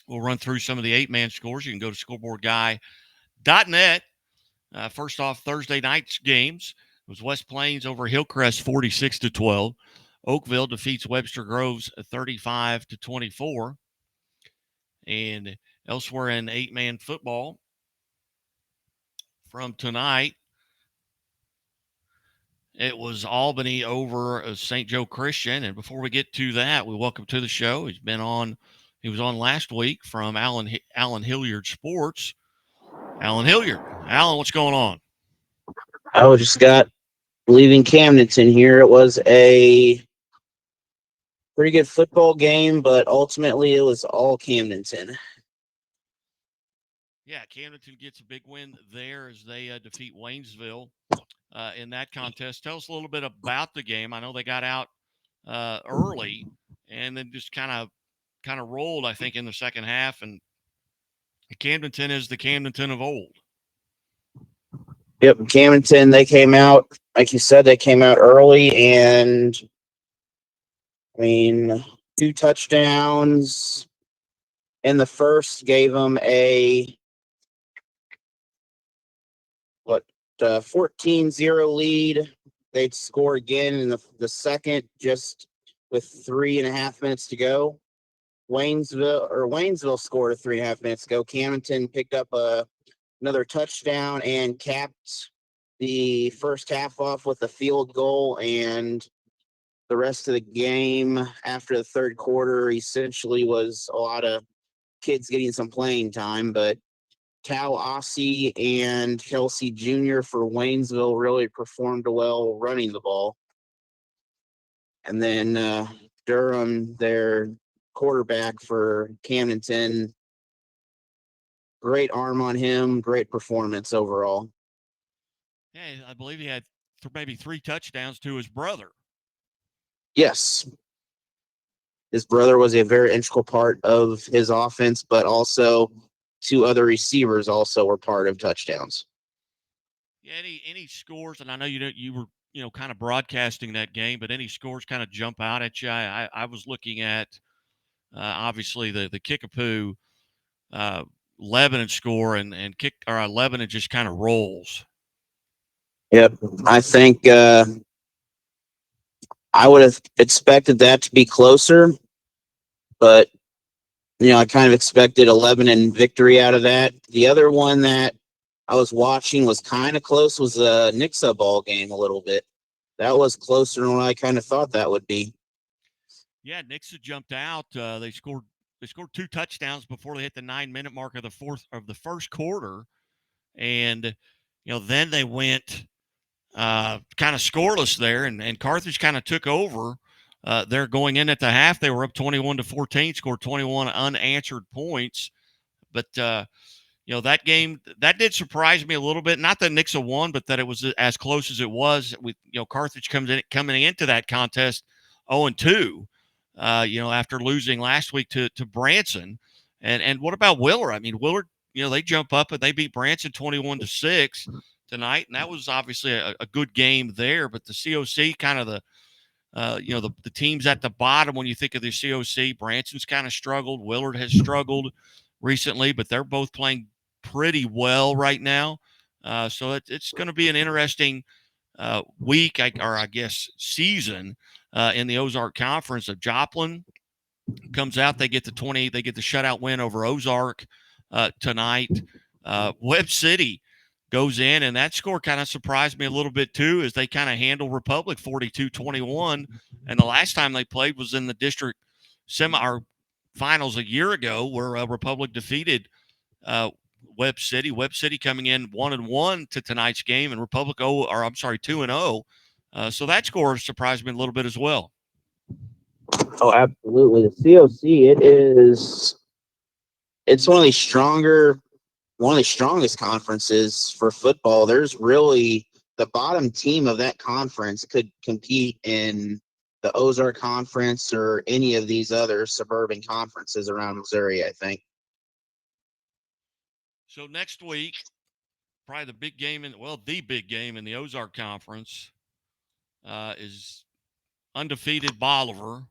We'll run through some of the 8-man scores. You can go to scoreboardguy.net. First off, Thursday night's games. It was West Plains over Hillcrest 46-12. Oakville defeats Webster Groves 35-24. And elsewhere in 8-man football from tonight, it was Albany over St. Joe Christian. And before we get to that, we welcome to the show. He was on last week from Alan Hilliard Sports. Alan Hilliard. Alan, what's going on? I just got leaving Camdenton here. It was a pretty good football game, but ultimately it was all Camdenton. Yeah, Camdenton gets a big win there as they defeat Waynesville in that contest. Tell us a little bit about the game. I know they got out early and then just kind of rolled, I think, in the second half. And Camdenton is the Camdenton of old. Yep, Camdenton, they came out, like you said, they came out early and, 2 touchdowns in the first gave them a 14-0 lead. They'd score again in the second just with 3.5 minutes to go. Waynesville scored 3.5 minutes ago. Camdenton picked up another touchdown and capped the first half off with a field goal, and the rest of the game after the third quarter essentially was a lot of kids getting some playing time, but Cal Ossie and Kelsey Jr. for Waynesville really performed well running the ball. And then Durham, their quarterback for Camdenton, great arm on him, great performance overall. Yeah, I believe he had maybe 3 touchdowns to his brother. Yes. His brother was a very integral part of his offense, but also 2 other receivers also were part of touchdowns. Yeah, any scores, and I know you were kind of broadcasting that game, but any scores kind of jump out at you? I was looking at obviously the Kickapoo Lebanon score and Lebanon just kind of rolls. Yep, I think I would have expected that to be closer, but I kind of expected a Lebanon victory out of that. The other one that I was watching was kind of close was the Nixa ball game a little bit. That was closer than what I kind of thought that would be. Yeah, Nixa jumped out. They scored 2 touchdowns before they hit the 9-minute mark of the first quarter, and then they went kind of scoreless there, and Carthage kind of took over. They're going in at the half. They were up 21-14, scored 21 unanswered points, but that game that did surprise me a little bit. Not that Nixa won, but that it was as close as it was. With Carthage coming into that contest 0-2. After losing last week to Branson. And what about Willard? I mean, Willard, they jump up and they beat Branson 21-6 tonight, and that was obviously a good game there. But the COC kind of the teams at the bottom when you think of the COC, Branson's kind of struggled. Willard has struggled recently, but they're both playing pretty well right now. So it's going to be an interesting week, I guess season in the Ozark Conference. Of Joplin comes out, they get the shutout win over Ozark tonight. Webb City goes in, and that score kind of surprised me a little bit too, as they kind of handle Republic 42-21. And the last time they played was in the district finals a year ago, where Republic defeated Webb City. Webb City coming in 1-1 to tonight's game, and Republic 2-0. So that score surprised me a little bit as well. Oh, absolutely. The COC, it's one of the strongest conferences for football. There's really the bottom team of that conference could compete in the Ozark Conference or any of these other suburban conferences around Missouri, I think. So next week, probably the big game the big game in the Ozark Conference is undefeated Bolivar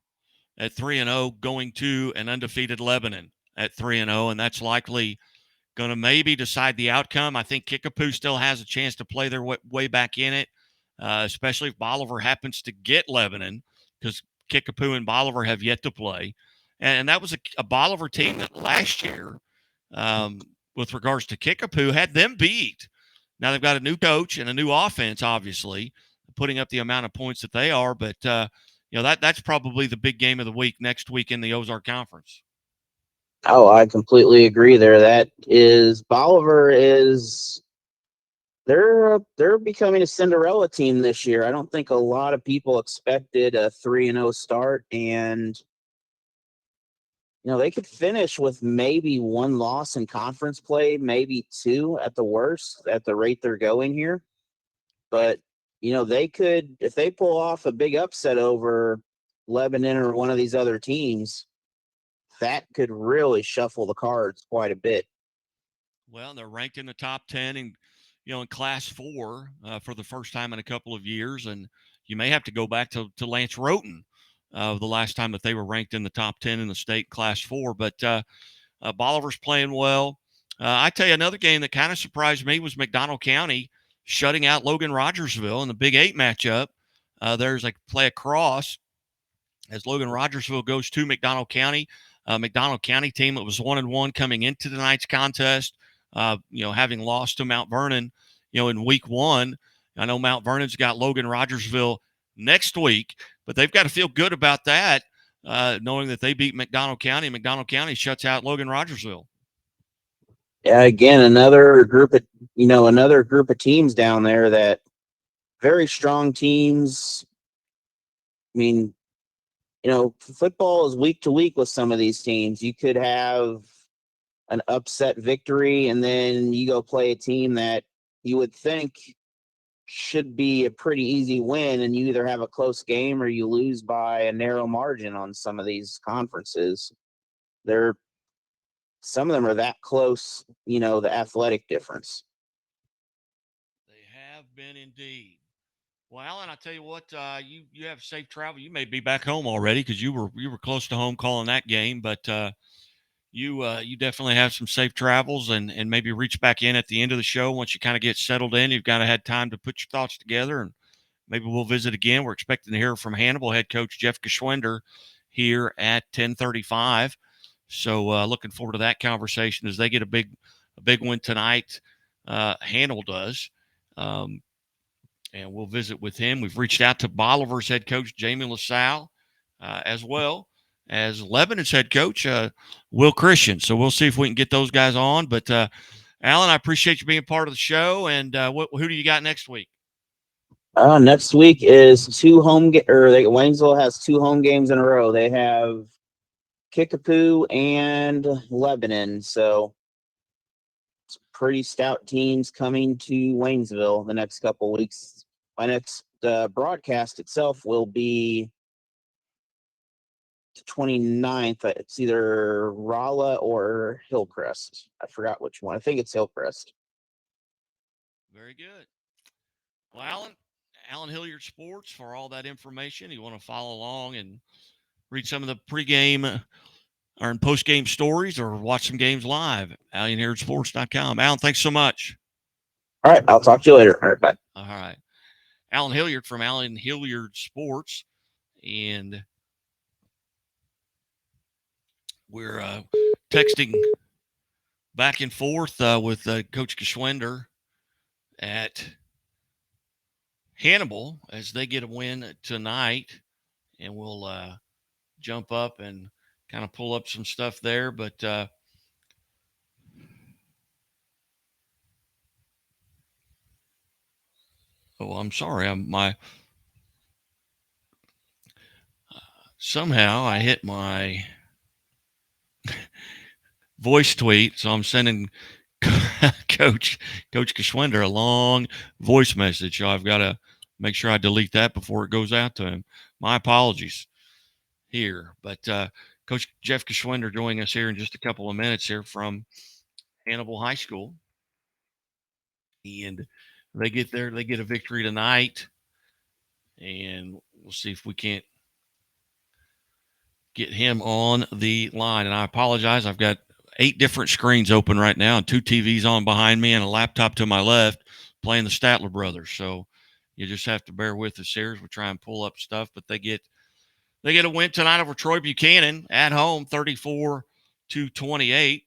at 3-0 going to an undefeated Lebanon at 3-0, and that's likely going to maybe decide the outcome. I think Kickapoo still has a chance to play their way back in it, especially if Bolivar happens to get Lebanon, because Kickapoo and Bolivar have yet to play. And that was a Bolivar team that last year, with regards to Kickapoo, had them beat. Now they've got a new coach and a new offense, obviously, putting up the amount of points that they are. But, that's probably the big game of the week next week in the Ozark Conference. Oh, I completely agree there. Bolivar they're becoming a Cinderella team this year. I don't think a lot of people expected a 3-0 start, and they could finish with maybe one loss in conference play, maybe two at the worst at the rate they're going here. But, they could, if they pull off a big upset over Lebanon or one of these other teams, that could really shuffle the cards quite a bit. Well, they're ranked in the top 10 in Class 4 for the first time in a couple of years. And you may have to go back to Lance Roten, the last time that they were ranked in the top 10 in the state Class 4. But Bolivar's playing well. I tell you, another game that kind of surprised me was McDonald County shutting out Logan Rogersville in the Big 8 matchup. There's a play across as Logan Rogersville goes to McDonald County. McDonald County team that was 1-1 coming into tonight's contest, having lost to Mount Vernon, in week 1. I know Mount Vernon's got Logan Rogersville next week, but they've got to feel good about that, knowing that they beat McDonald County. McDonald County shuts out Logan Rogersville. Yeah, again, another group of teams down there that very strong teams. I mean, football is week to week with some of these teams. You could have an upset victory, and then you go play a team that you would think should be a pretty easy win, and you either have a close game or you lose by a narrow margin on some of these conferences. Some of them are that close, the athletic difference. They have been indeed. Well, Alan, I tell you what, you have safe travel. You may be back home already because you were close to home calling that game, but you definitely have some safe travels and maybe reach back in at the end of the show once you kind of get settled in. You've kind of had time to put your thoughts together, and maybe we'll visit again. We're expecting to hear from Hannibal head coach Jeff Geschwender here at 10:35. So looking forward to that conversation as they get a big win tonight. Hannibal does. And we'll visit with him. We've reached out to Bolivar's head coach, Jamie LaSalle, as well as Lebanon's head coach, Will Christian. So we'll see if we can get those guys on. But, Alan, I appreciate you being part of the show. And who do you got next week? Next week is Waynesville has 2 home games in a row. They have Kickapoo and Lebanon. So it's pretty stout teams coming to Waynesville the next couple of weeks. My next broadcast itself will be the 29th. It's either Rolla or Hillcrest. I forgot which one. I think it's Hillcrest. Very good. Well, Alan Hilliard Sports, for all that information. You want to follow along and read some of the pregame or post-game stories or watch some games live, AlanHilliardSports.com. Alan, thanks so much. All right. I'll talk to you later. All right. Bye. All right. Alan Hilliard from Alan Hilliard Sports. And we're texting back and forth with Coach Geschwender at Hannibal as they get a win tonight. And we'll jump up and kind of pull up some stuff there. But Oh, I'm sorry. Somehow I hit my voice tweet, so I'm sending Coach Geschwinder a long voice message. So I've got to make sure I delete that before it goes out to him. My apologies here, but Coach Jeff Geschwinder joining us here in just a couple of minutes here from Hannibal High School, and they get a victory tonight, and we'll see if we can't get him on the line. And I apologize. I've got 8 different screens open right now and 2 TVs on behind me and a laptop to my left playing the Statler brothers. So you just have to bear with us here as we try and pull up stuff. But they get a win tonight over Troy Buchanan at home, 34-28.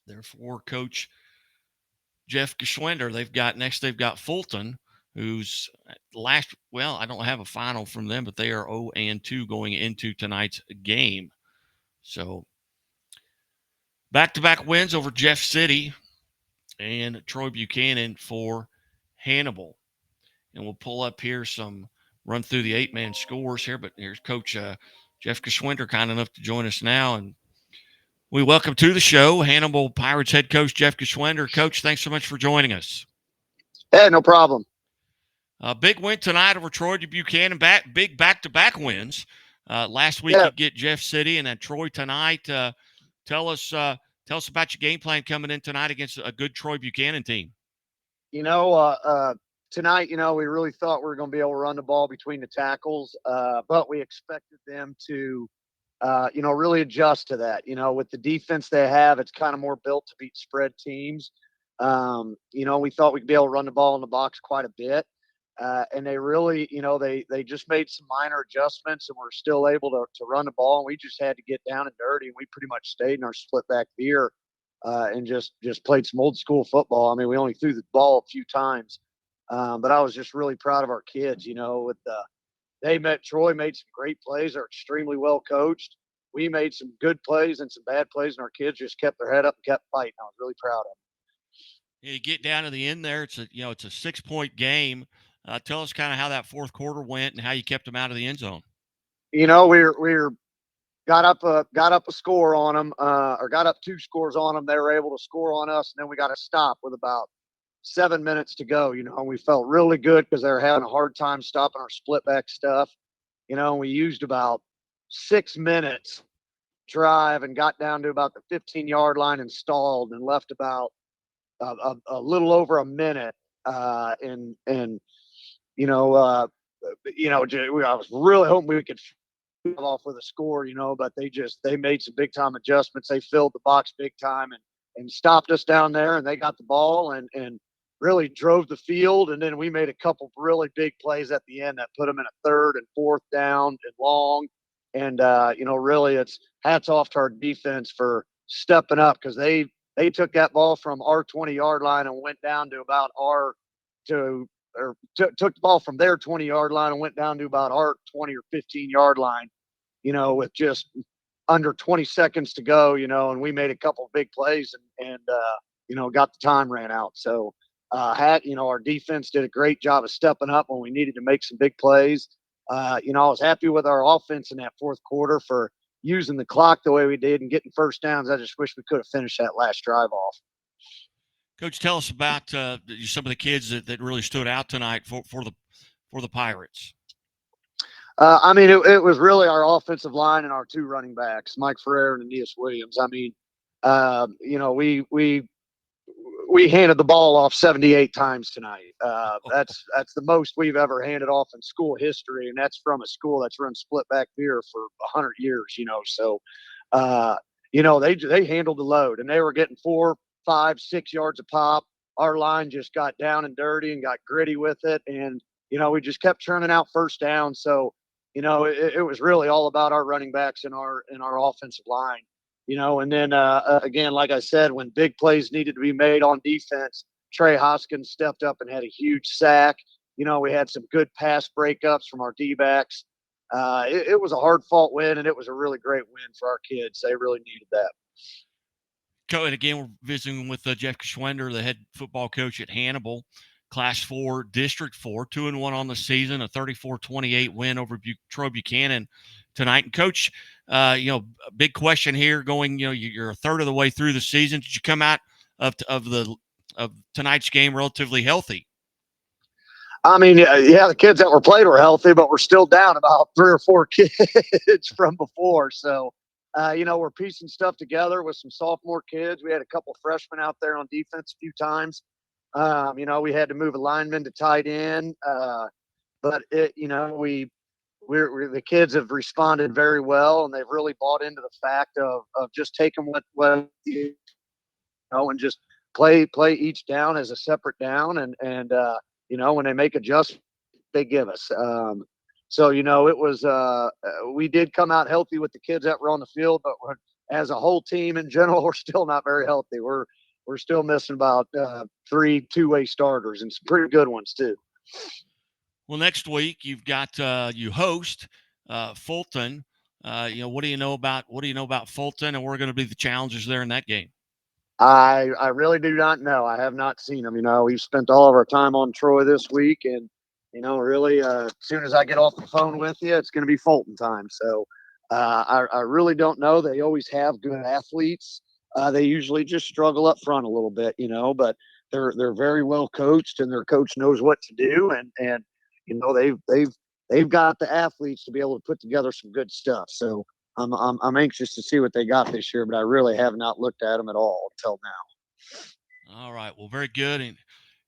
Therefore, Coach Jeff Geschwinder, they've got Fulton, who's I don't have a final from them, but they are 0-2 going into tonight's game. So back-to-back wins over Jeff City and Troy Buchanan for Hannibal. And we'll pull up here run through the 8-man scores here, but here's Coach Jeff Geschwinder, kind enough to join us now. And we welcome to the show Hannibal Pirates head coach Jeff Geschwinder. Coach, thanks so much for joining us. Hey, no problem. A big win tonight over Troy Buchanan. Big back-to-back wins. Last week you get Jeff City and then Troy tonight. Tell us about your game plan coming in tonight against a good Troy Buchanan team. Tonight, we really thought we were going to be able to run the ball between the tackles, but we expected them to, really adjust to that. With the defense they have, it's kind of more built to beat spread teams. We thought we'd be able to run the ball in the box quite a bit. And they really, they just made some minor adjustments and we're still able to run the ball. And we just had to get down and dirty. And we pretty much stayed in our split back veer and just played some old school football. I mean, we only threw the ball a few times. But I was just really proud of our kids, Troy made some great plays. They're extremely well coached. We made some good plays and some bad plays, and our kids just kept their head up and kept fighting. I was really proud of them. You get down to the end there. It's a 6-point game. Tell us kind of how that fourth quarter went and how you kept them out of the end zone. We got up a score on them, or got up 2 scores on them. They were able to score on us, and then we got to stop with about 7 minutes to go. And we felt really good because they were having a hard time stopping our split back stuff. And we used about 6 minutes drive and got down to about the 15-yard line and stalled and left about a little over a minute. I was really hoping we could off with a score, but they made some big time adjustments. They filled the box big time and stopped us down there, and they got the ball and really drove the field. And then we made a couple really big plays at the end that put them in a 3rd and 4th down and long. And, really it's hats off to our defense for stepping up because they took that ball from our 20-yard line and went down to about took the ball from their 20-yard line and went down to about our 20 or 15-yard line, with just under 20 seconds to go, and we made a couple of big plays and got the time ran out. So, our defense did a great job of stepping up when we needed to make some big plays. I was happy with our offense in that fourth quarter for using the clock the way we did and getting first downs. I just wish we could have finished that last drive off. Coach, tell us about some of the kids that really stood out tonight for the Pirates. It was really our offensive line and our 2 running backs, Mike Ferrer and Aeneas Williams. We handed the ball off 78 times tonight. That's the most we've ever handed off in school history, and that's from a school that's run split back veer for 100 years. So, they handled the load, and they were getting 4, 5, 6 yards a pop. Our line just got down and dirty and got gritty with it, and we just kept churning out first down. So, it was really all about our running backs and our offensive line. And then again, like I said, when big plays needed to be made on defense, Trey Hoskins stepped up and had a huge sack. We had some good pass breakups from our D-backs. It was a hard-fought win, and it was a really great win for our kids. They really needed that. And again, we're visiting with Jeff Geschwinder, the head football coach at Hannibal. Class 4, District 4, 2-1 on the season, a 34-28 win over Troy Buchanan tonight. And Coach, a big question here going, you're a third of the way through the season. Did you come out of tonight's game relatively healthy? I mean, yeah, the kids that were played were healthy, but we're still down about 3 or 4 kids from before. So, we're piecing stuff together with some sophomore kids. We had a couple freshmen out there on defense a few times. We had to move a lineman to tight end, but we're the kids have responded very well, and they've really bought into the fact of just taking what and just play each down as a separate down, and when they make adjustments, they give us. So it was we did come out healthy with the kids that were on the field, but as a whole team in general, we're still not very healthy. We're still missing about 3 two-way starters and some pretty good ones too. Well, next week you've got you host Fulton. What do you know about Fulton, and what are going to be the challenges there in that game? I really do not know. I have not seen them. We've spent all of our time on Troy this week, and really, as soon as I get off the phone with you, it's going to be Fulton time. So I really don't know. They always have good athletes. They usually just struggle up front a little bit, but they're very well coached, and their coach knows what to do, and they've got the athletes to be able to put together some good stuff. So I'm anxious to see what they got this year, but I really have not looked at them at all until now. All right. Well, very good. And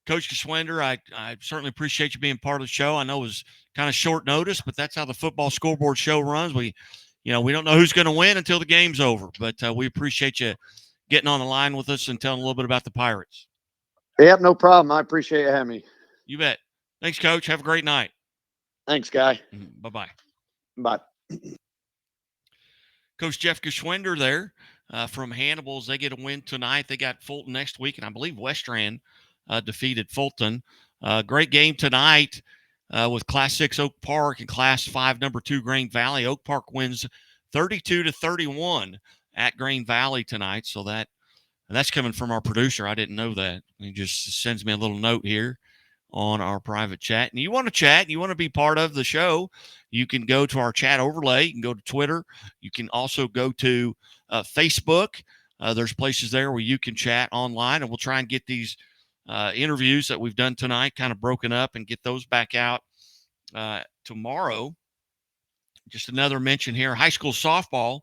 Coach Geschwender, I certainly appreciate you being part of the show. I know it was kind of short notice, but that's how the football scoreboard show runs. We don't know who's going to win until the game's over, but we appreciate you getting on the line with us and telling a little bit about the Pirates. Yep, no problem. I appreciate you having me. You bet. Thanks, Coach. Have a great night. Thanks, Guy. Bye-bye. Bye. Coach Jeff Geschwender there from Hannibal's. They get a win tonight. They got Fulton next week, and I believe Westran defeated Fulton. Great game tonight with Class 6 Oak Park and Class 5 number 2 Grain Valley. Oak Park wins 32-31 at Grain Valley tonight. So that's coming from our producer. I didn't know that. He just sends me a little note here on our private chat. And you want to chat, you want to be part of the show, you can go to our chat overlay. You can go to Twitter. You can also go to Facebook. There's places there where you can chat online, and we'll try and get these interviews that we've done tonight kind of broken up and get those back out tomorrow. Just another mention here, high school softball,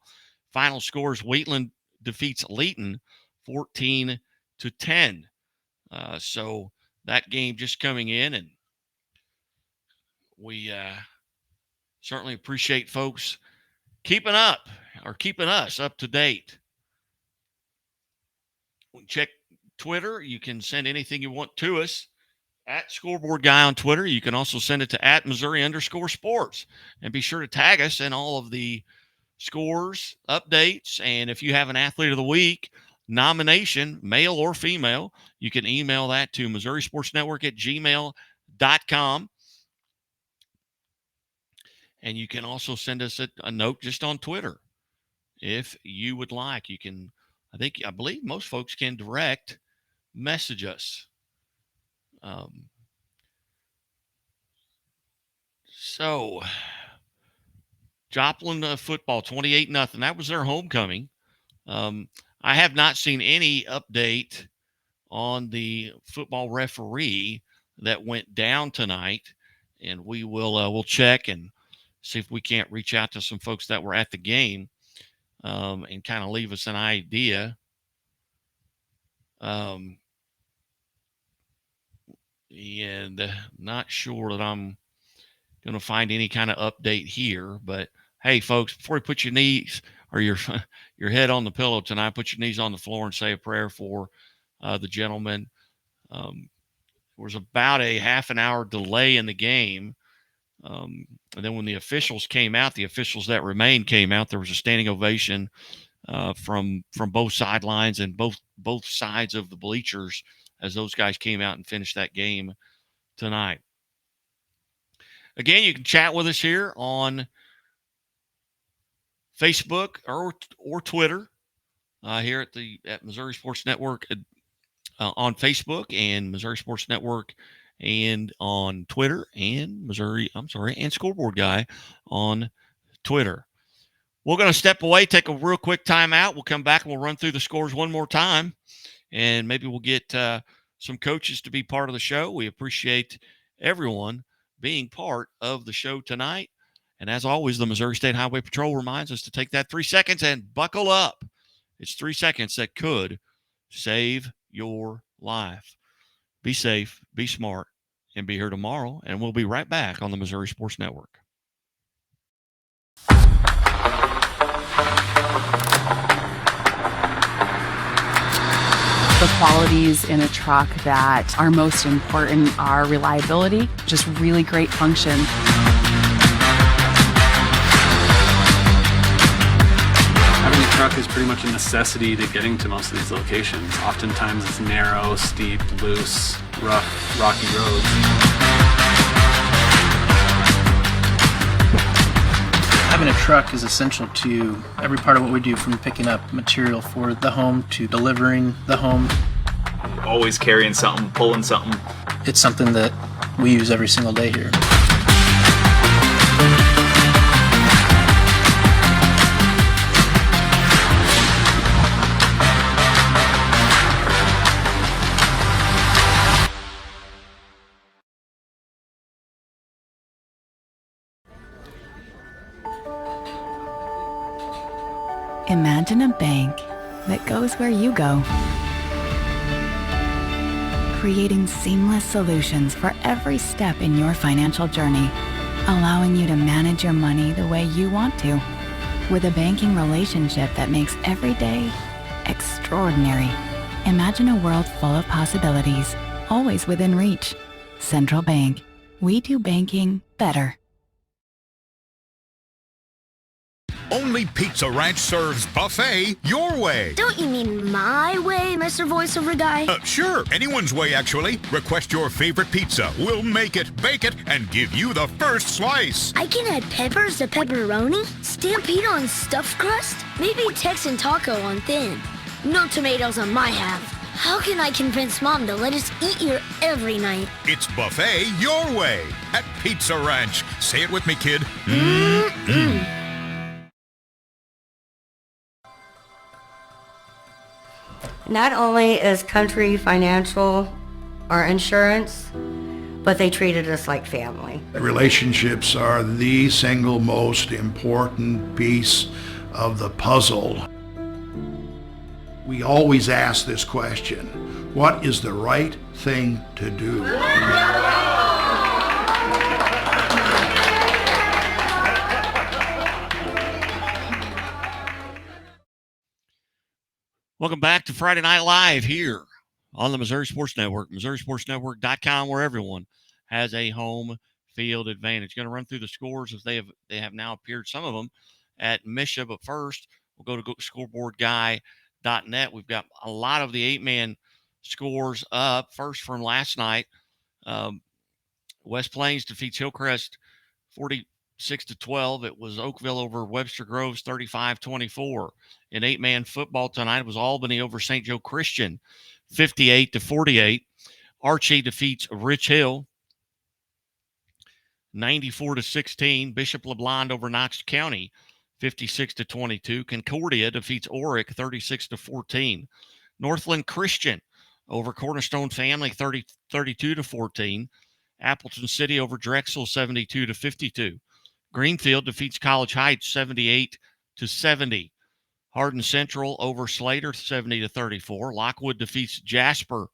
final scores, Wheatland defeats Leeton 14-10. So that game just coming in, and we certainly appreciate folks keeping us up to date. Check Twitter. You can send anything you want to us at Scoreboard Guy on Twitter. You can also send it to @Missouri_sports, and be sure to tag us in all of the scores, updates, and if you have an athlete of the week nomination, male or female, you can email that to MissouriSportsNetwork@gmail.com. And you can also send us a note just on Twitter if you would like. You can, I believe most folks can direct message us. So, Joplin football, 28-0. That was their homecoming. I have not seen any update on the football referee that went down tonight, and we will we'll check and see if we can't reach out to some folks that were at the game and kind of leave us an idea. And not sure that I'm going to find any kind of update here, but hey, folks, before you put your knees or your head on the pillow tonight, put your knees on the floor and say a prayer for the gentleman. There was about a half an hour delay in the game. And then when the officials came out, the officials that remained came out, there was a standing ovation from both sidelines and both sides of the bleachers as those guys came out and finished that game tonight. Again, you can chat with us here on Facebook or Twitter here at Missouri Sports Network on Facebook and Missouri Sports Network and on Twitter, and and Scoreboard Guy on Twitter. We're going to step away, take a real quick timeout. We'll come back and we'll run through the scores one more time, and maybe we'll get some coaches to be part of the show. We appreciate everyone being part of the show tonight. And as always, the Missouri State Highway Patrol reminds us to take that 3 seconds and buckle up. It's 3 seconds that could save your life. Be safe, be smart, and be here tomorrow. And we'll be right back on the Missouri Sports Network. The qualities in a truck that are most important are reliability, just really great function. Having a truck is pretty much a necessity to getting to most of these locations. Oftentimes it's narrow, steep, loose, rough, rocky roads. Having a truck is essential to every part of what we do, from picking up material for the home to delivering the home. Always carrying something, pulling something. It's something that we use every single day here. Imagine a bank that goes where you go, creating seamless solutions for every step in your financial journey, allowing you to manage your money the way you want to, with a banking relationship that makes every day extraordinary. Imagine a world full of possibilities, always within reach. Central Bank. We do banking better. Only Pizza Ranch serves buffet your way. Don't you mean my way, Mr. Voiceover Guy? Sure, anyone's way, actually. Request your favorite pizza. We'll make it, bake it, and give you the first slice. I can add peppers to pepperoni, Stampede on stuffed crust, maybe Texan taco on thin. No tomatoes on my half. How can I convince Mom to let us eat here every night? It's buffet your way at Pizza Ranch. Say it with me, kid. Not only is Country Financial our insurance, but they treated us like family. Relationships are the single most important piece of the puzzle. We always ask this question: what is the right thing to do? Welcome back to Friday Night Live here on the Missouri Sports Network, MissouriSportsNetwork.com, where everyone has a home field advantage. Going to run through the scores as they have now appeared, some of them at Misha, but first we'll go to scoreboardguy.net. We've got a lot of the 8-man scores up. First from last night, West Plains defeats Hillcrest 46-12. It was Oakville over Webster Groves 35-24. In 8-man football tonight, it was Albany over St. Joe Christian 58-48. Archie defeats Rich Hill 94-16. Bishop LeBlond over Knox County 56-22. Concordia defeats Oric 36-14. Northland Christian over Cornerstone Family 32-14. Appleton City over Drexel 72-52. Greenfield defeats College Heights 78-70. Hardin Central over Slater 70-34. Lockwood defeats Jasper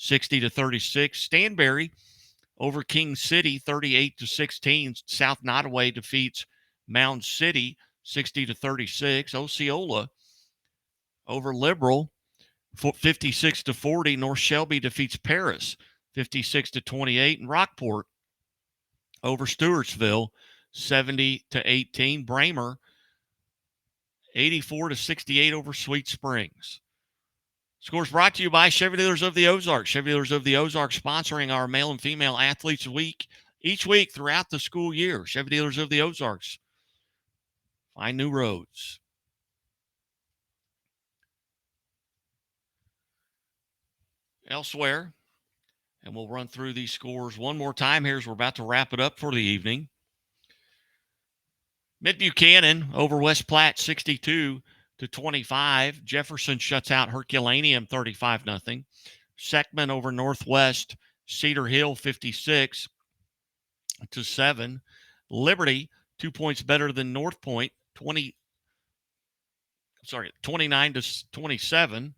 60-36. Stanberry over King City 38-16. South Nottoway defeats Mound City 60-36. Osceola over Liberal 56-40. North Shelby defeats Paris 56-28. And Rockport over Stewartsville 70-18. Bramer 84-68 over Sweet Springs. Scores brought to you by Chevy Dealers of the Ozarks. Chevy Dealers of the Ozarks sponsoring our male and female athletes week each week throughout the school year. Chevy Dealers of the Ozarks. Find new roads. Elsewhere, And we'll run through these scores one more time here as we're about to wrap it up for the evening. Mid Buchanan over West Platte 62-25. Jefferson shuts out Herculaneum 35-0. Seckman over Northwest Cedar Hill 56-7. Liberty 2 points better than North Point 29-27.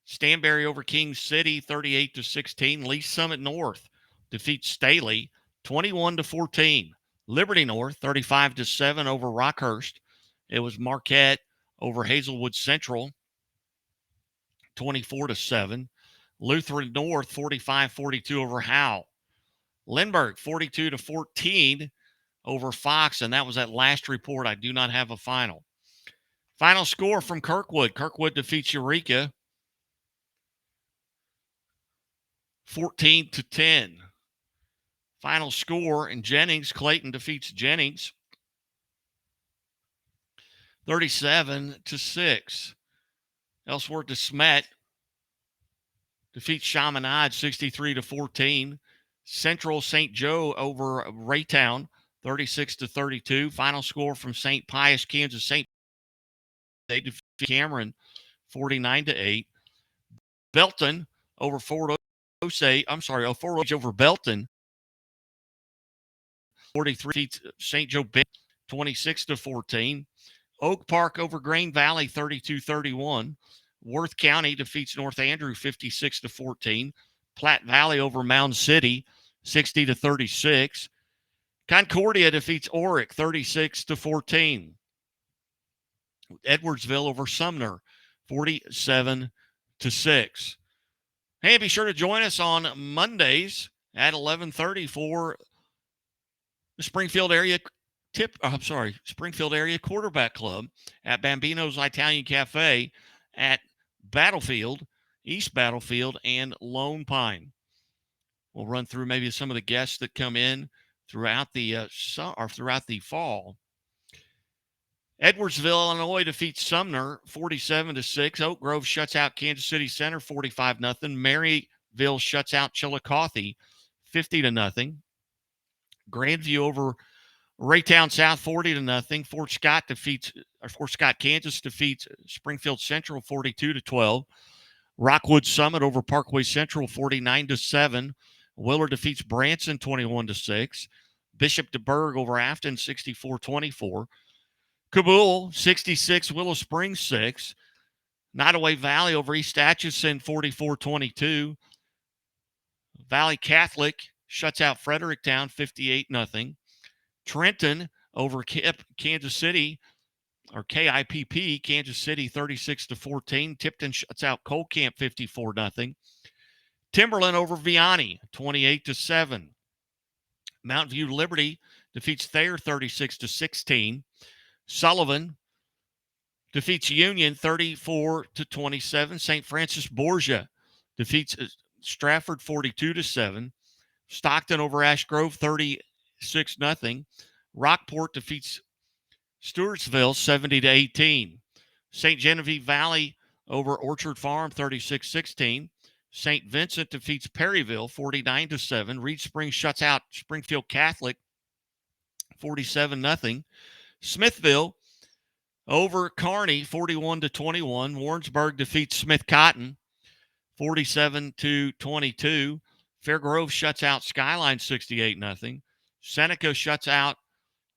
Stanberry over King City 38-16. Lee Summit North defeats Staley 21-14. Liberty North 35-7 over Rockhurst. It was Marquette over Hazelwood Central 24-7. Lutheran North 45-42 over Howe. Lindbergh 42-14 over Fox, and that was that last report. I do not have a final. Final score from Kirkwood. Kirkwood defeats Eureka 14-10. Final score in Jennings. Clayton defeats Jennings 37-6. Ellsworth de Smet defeats Chaminade 63-14. Central St. Joe over Raytown 36-32. Final score from St. Pius, Kansas. St. They defeat Cameron 49-8. Belton over Fort Osage. Fort Osage over Belton 43. Defeats St. Joe Bend 26-14. Oak Park over Grain Valley 32-31. Worth County defeats North Andrew 56-14. Platte Valley over Mound City 60-36. Concordia defeats Oric 36-14. Edwardsville over Sumner 47-6. Hey, be sure to join us on Mondays at 11:30 for the Springfield Area Quarterback Club at Bambino's Italian Cafe at Battlefield, East Battlefield, and Lone Pine. We'll run through maybe some of the guests that come in throughout the fall. Edwardsville, Illinois defeats Sumner 47-6. Oak Grove shuts out Kansas City Center 45-0. Maryville shuts out Chillicothe 50-0. Grandview over Raytown South 40-0. Fort Scott, Kansas defeats Springfield Central 42-12. Rockwood Summit over Parkway Central 49-7. Willard defeats Branson 21-6. Bishop DeBerg over Afton 64-24. Kabul 66, Willow Springs 6. Nottoway Valley over East Atchison 44-22. Valley Catholic shuts out Fredericktown 58-0. Trenton over Kansas City, or KIPP, Kansas City 36-14. Tipton shuts out Cole Camp 54-0. Timberland over Vianney 28-7. Mountain View Liberty defeats Thayer 36-16. Sullivan defeats Union 34-27. St. Francis Borgia defeats Stratford 42-7. Stockton over Ash Grove 36-0. Rockport defeats Stewartsville 70-18. St. Genevieve Valley over Orchard Farm 36-16. St. Vincent defeats Perryville 49-7. Reed Springs shuts out Springfield Catholic 47-0. Smithville over Kearney 41-21. Warrensburg defeats Smith Cotton 47-22. Fairgrove shuts out Skyline 68-0. Seneca shuts out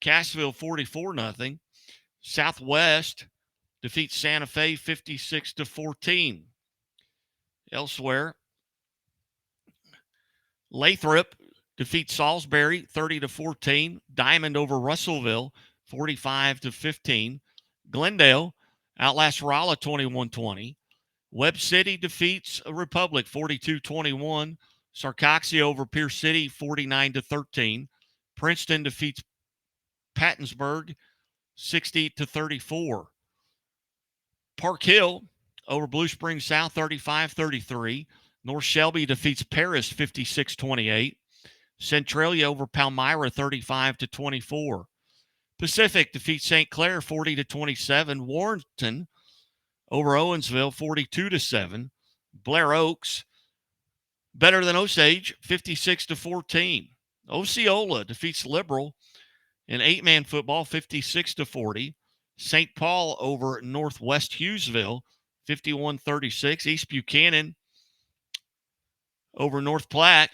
Cassville 44-0. Southwest defeats Santa Fe 56-14. Elsewhere, Lathrop defeats Salisbury 30-14. Diamond over Russellville 45-15. Glendale outlasts Rolla 21-20. Webb City defeats Republic 42-21. Sarcoxia over Pierce City 49-13. Princeton defeats Pattonsburg 60-34. Park Hill over Blue Springs South 35-33. North Shelby defeats Paris 56-28. Centralia over Palmyra 35-24. Pacific defeats St. Clair 40-27. Warrenton over Owensville 42-7. Blair Oaks Better than Osage, 56-14. Osceola defeats Liberal in 8-man football, 56-40. St. Paul over Northwest Hughesville, 51-36. East Buchanan over North Platte,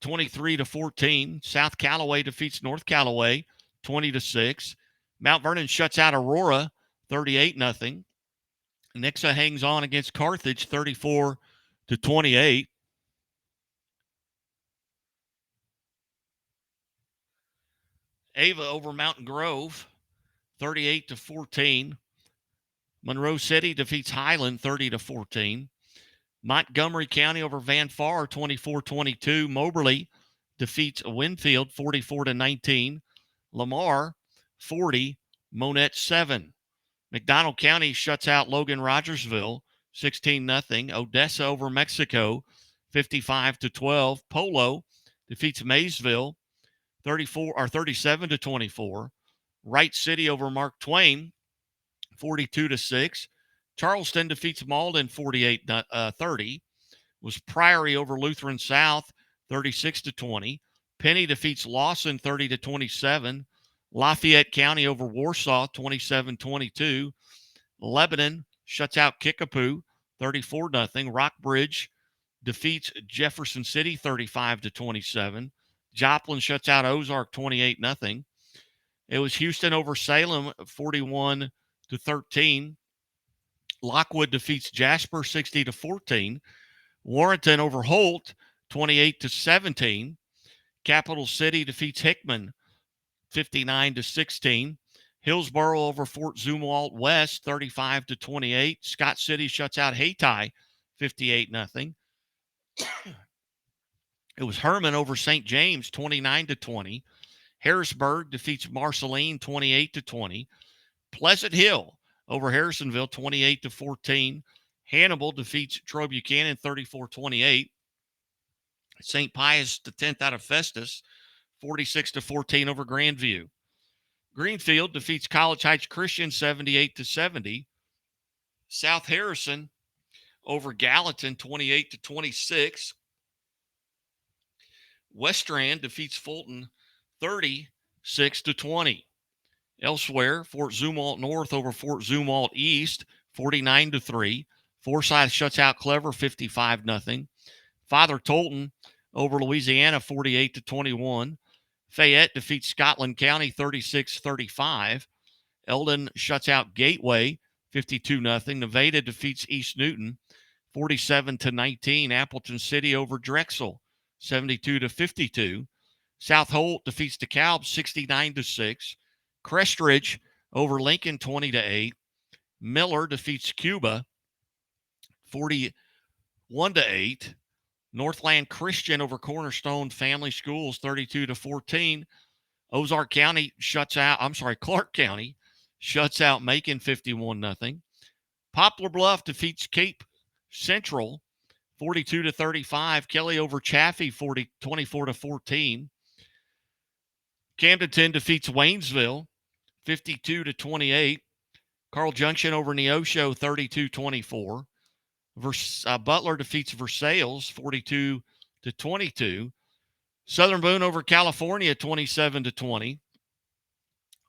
23-14. South Callaway defeats North Callaway, 20-6. Mount Vernon shuts out Aurora, 38-0. Nixa hangs on against Carthage, 34-28. Ava over Mountain Grove, 38-14. Monroe City defeats Highland, 30-14. Montgomery County over Van Far, 24-22. Moberly defeats Winfield, 44-19. Lamar, 40. Monette, 7. McDonald County shuts out Logan Rogersville, 16-0. Odessa over Mexico, 55-12. Polo defeats Maysville, 37-24. Wright City over Mark Twain, 42-6. Charleston defeats Malden, 48-30. Was Priory over Lutheran South, 36-20. Penny defeats Lawson, 30-27. Lafayette County over Warsaw, 27-22. Lebanon shuts out Kickapoo, 34-0. Rockbridge defeats Jefferson City, 35-27. Joplin shuts out Ozark, 28-0. It was Houston over Salem, 41-13. Lockwood defeats Jasper, 60-14. Warrenton over Holt, 28-17. Capital City defeats Hickman, 59-16. Hillsboro over Fort Zumwalt West, 35-28. Scott City shuts out Hayti, 58-0. It was Herman over St. James, 29-20. Harrisburg defeats Marceline, 28-20. Pleasant Hill over Harrisonville, 28-14. Hannibal defeats Troy Buchanan, 34-28. St. Pius X out of Festus, 46-14 over Grandview. Greenfield defeats College Heights Christian, 78-70. South Harrison over Gallatin, 28-26. Westrand defeats Fulton, 36-20. Elsewhere, Fort Zumwalt North over Fort Zumwalt East, 49-3. Forsyth shuts out Clever, 55-0. Father Tolton over Louisiana, 48-21. Fayette defeats Scotland County, 36-35. Eldon shuts out Gateway, 52-0. Nevada defeats East Newton, 47-19. Appleton City over Drexel, 72-52. South Holt defeats DeKalb, 69-6. Crestridge over Lincoln, 20-8. Miller defeats Cuba, 41-8. Northland Christian over Cornerstone Family Schools, 32-14. Clark County shuts out Macon, 51-0. Poplar Bluff defeats Cape Central, 42-35. Kelly over Chaffee, 24-14. Camdenton defeats Waynesville, 52-28. Carl Junction over Neosho, 32-24. Butler defeats Versailles, 42-22. Southern Boone over California, 27-20.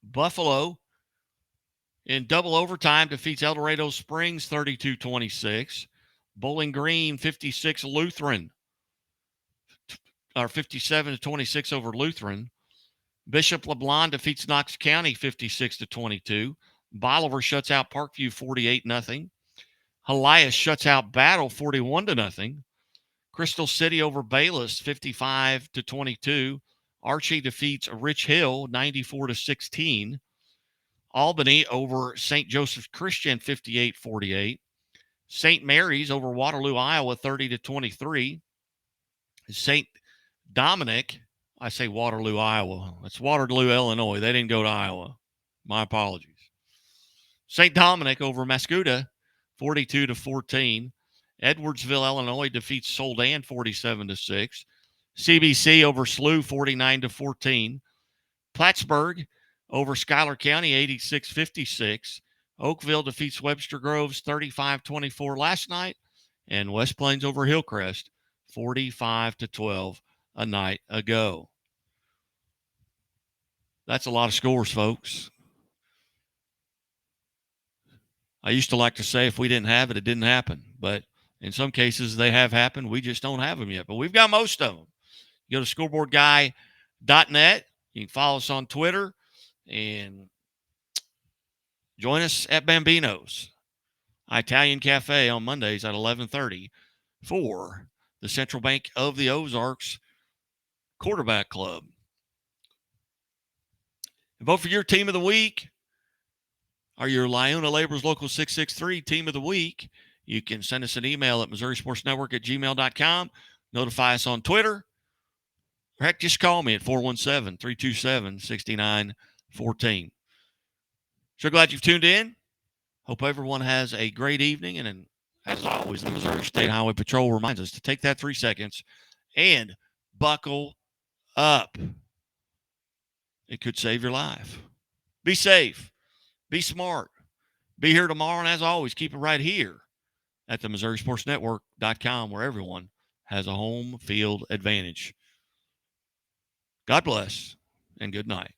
Buffalo in double overtime defeats El Dorado Springs, 32-26. Bowling Green, 56 Lutheran, or 57-26 over Lutheran. Bishop LeBlanc defeats Knox County, 56-22. Bolivar shuts out Parkview, 48-0. Elias shuts out Battle, 41-0. Crystal City over Bayless, 55-22. Archie defeats Rich Hill, 94-16. Albany over St. Joseph Christian, 58-48. St. Mary's over Waterloo, Iowa, 30-23. St. Dominic, I say Waterloo, Iowa. It's Waterloo, Illinois. They didn't go to Iowa. My apologies. St. Dominic over Mascoutah, 42-14. Edwardsville, Illinois defeats Soldan, 47-6. CBC over SLU, 49-14. Plattsburgh over Schuyler County, 86-56. Oakville defeats Webster Groves, 35-24 last night. And West Plains over Hillcrest, 45-12 a night ago. That's a lot of scores, folks. I used to like to say if we didn't have it, it didn't happen. But in some cases, they have happened. We just don't have them yet. But we've got most of them. You go to scoreboardguy.net. You can follow us on Twitter and join us at Bambino's Italian Cafe on Mondays at 11:30 for the Central Bank of the Ozarks Quarterback Club. And vote for your team of the week or your Liona Laborers Local 663 team of the week. You can send us an email at MissouriSportsNetwork@gmail.com. Notify us on Twitter. Or heck, just call me at 417-327-6914. So glad you've tuned in. Hope everyone has a great evening. And as always, the Missouri State Highway Patrol reminds us to take that 3 seconds and buckle up. It could save your life. Be safe. Be smart. Be here tomorrow. And as always, keep it right here at the MissouriSportsNetwork.com, where everyone has a home field advantage. God bless and good night.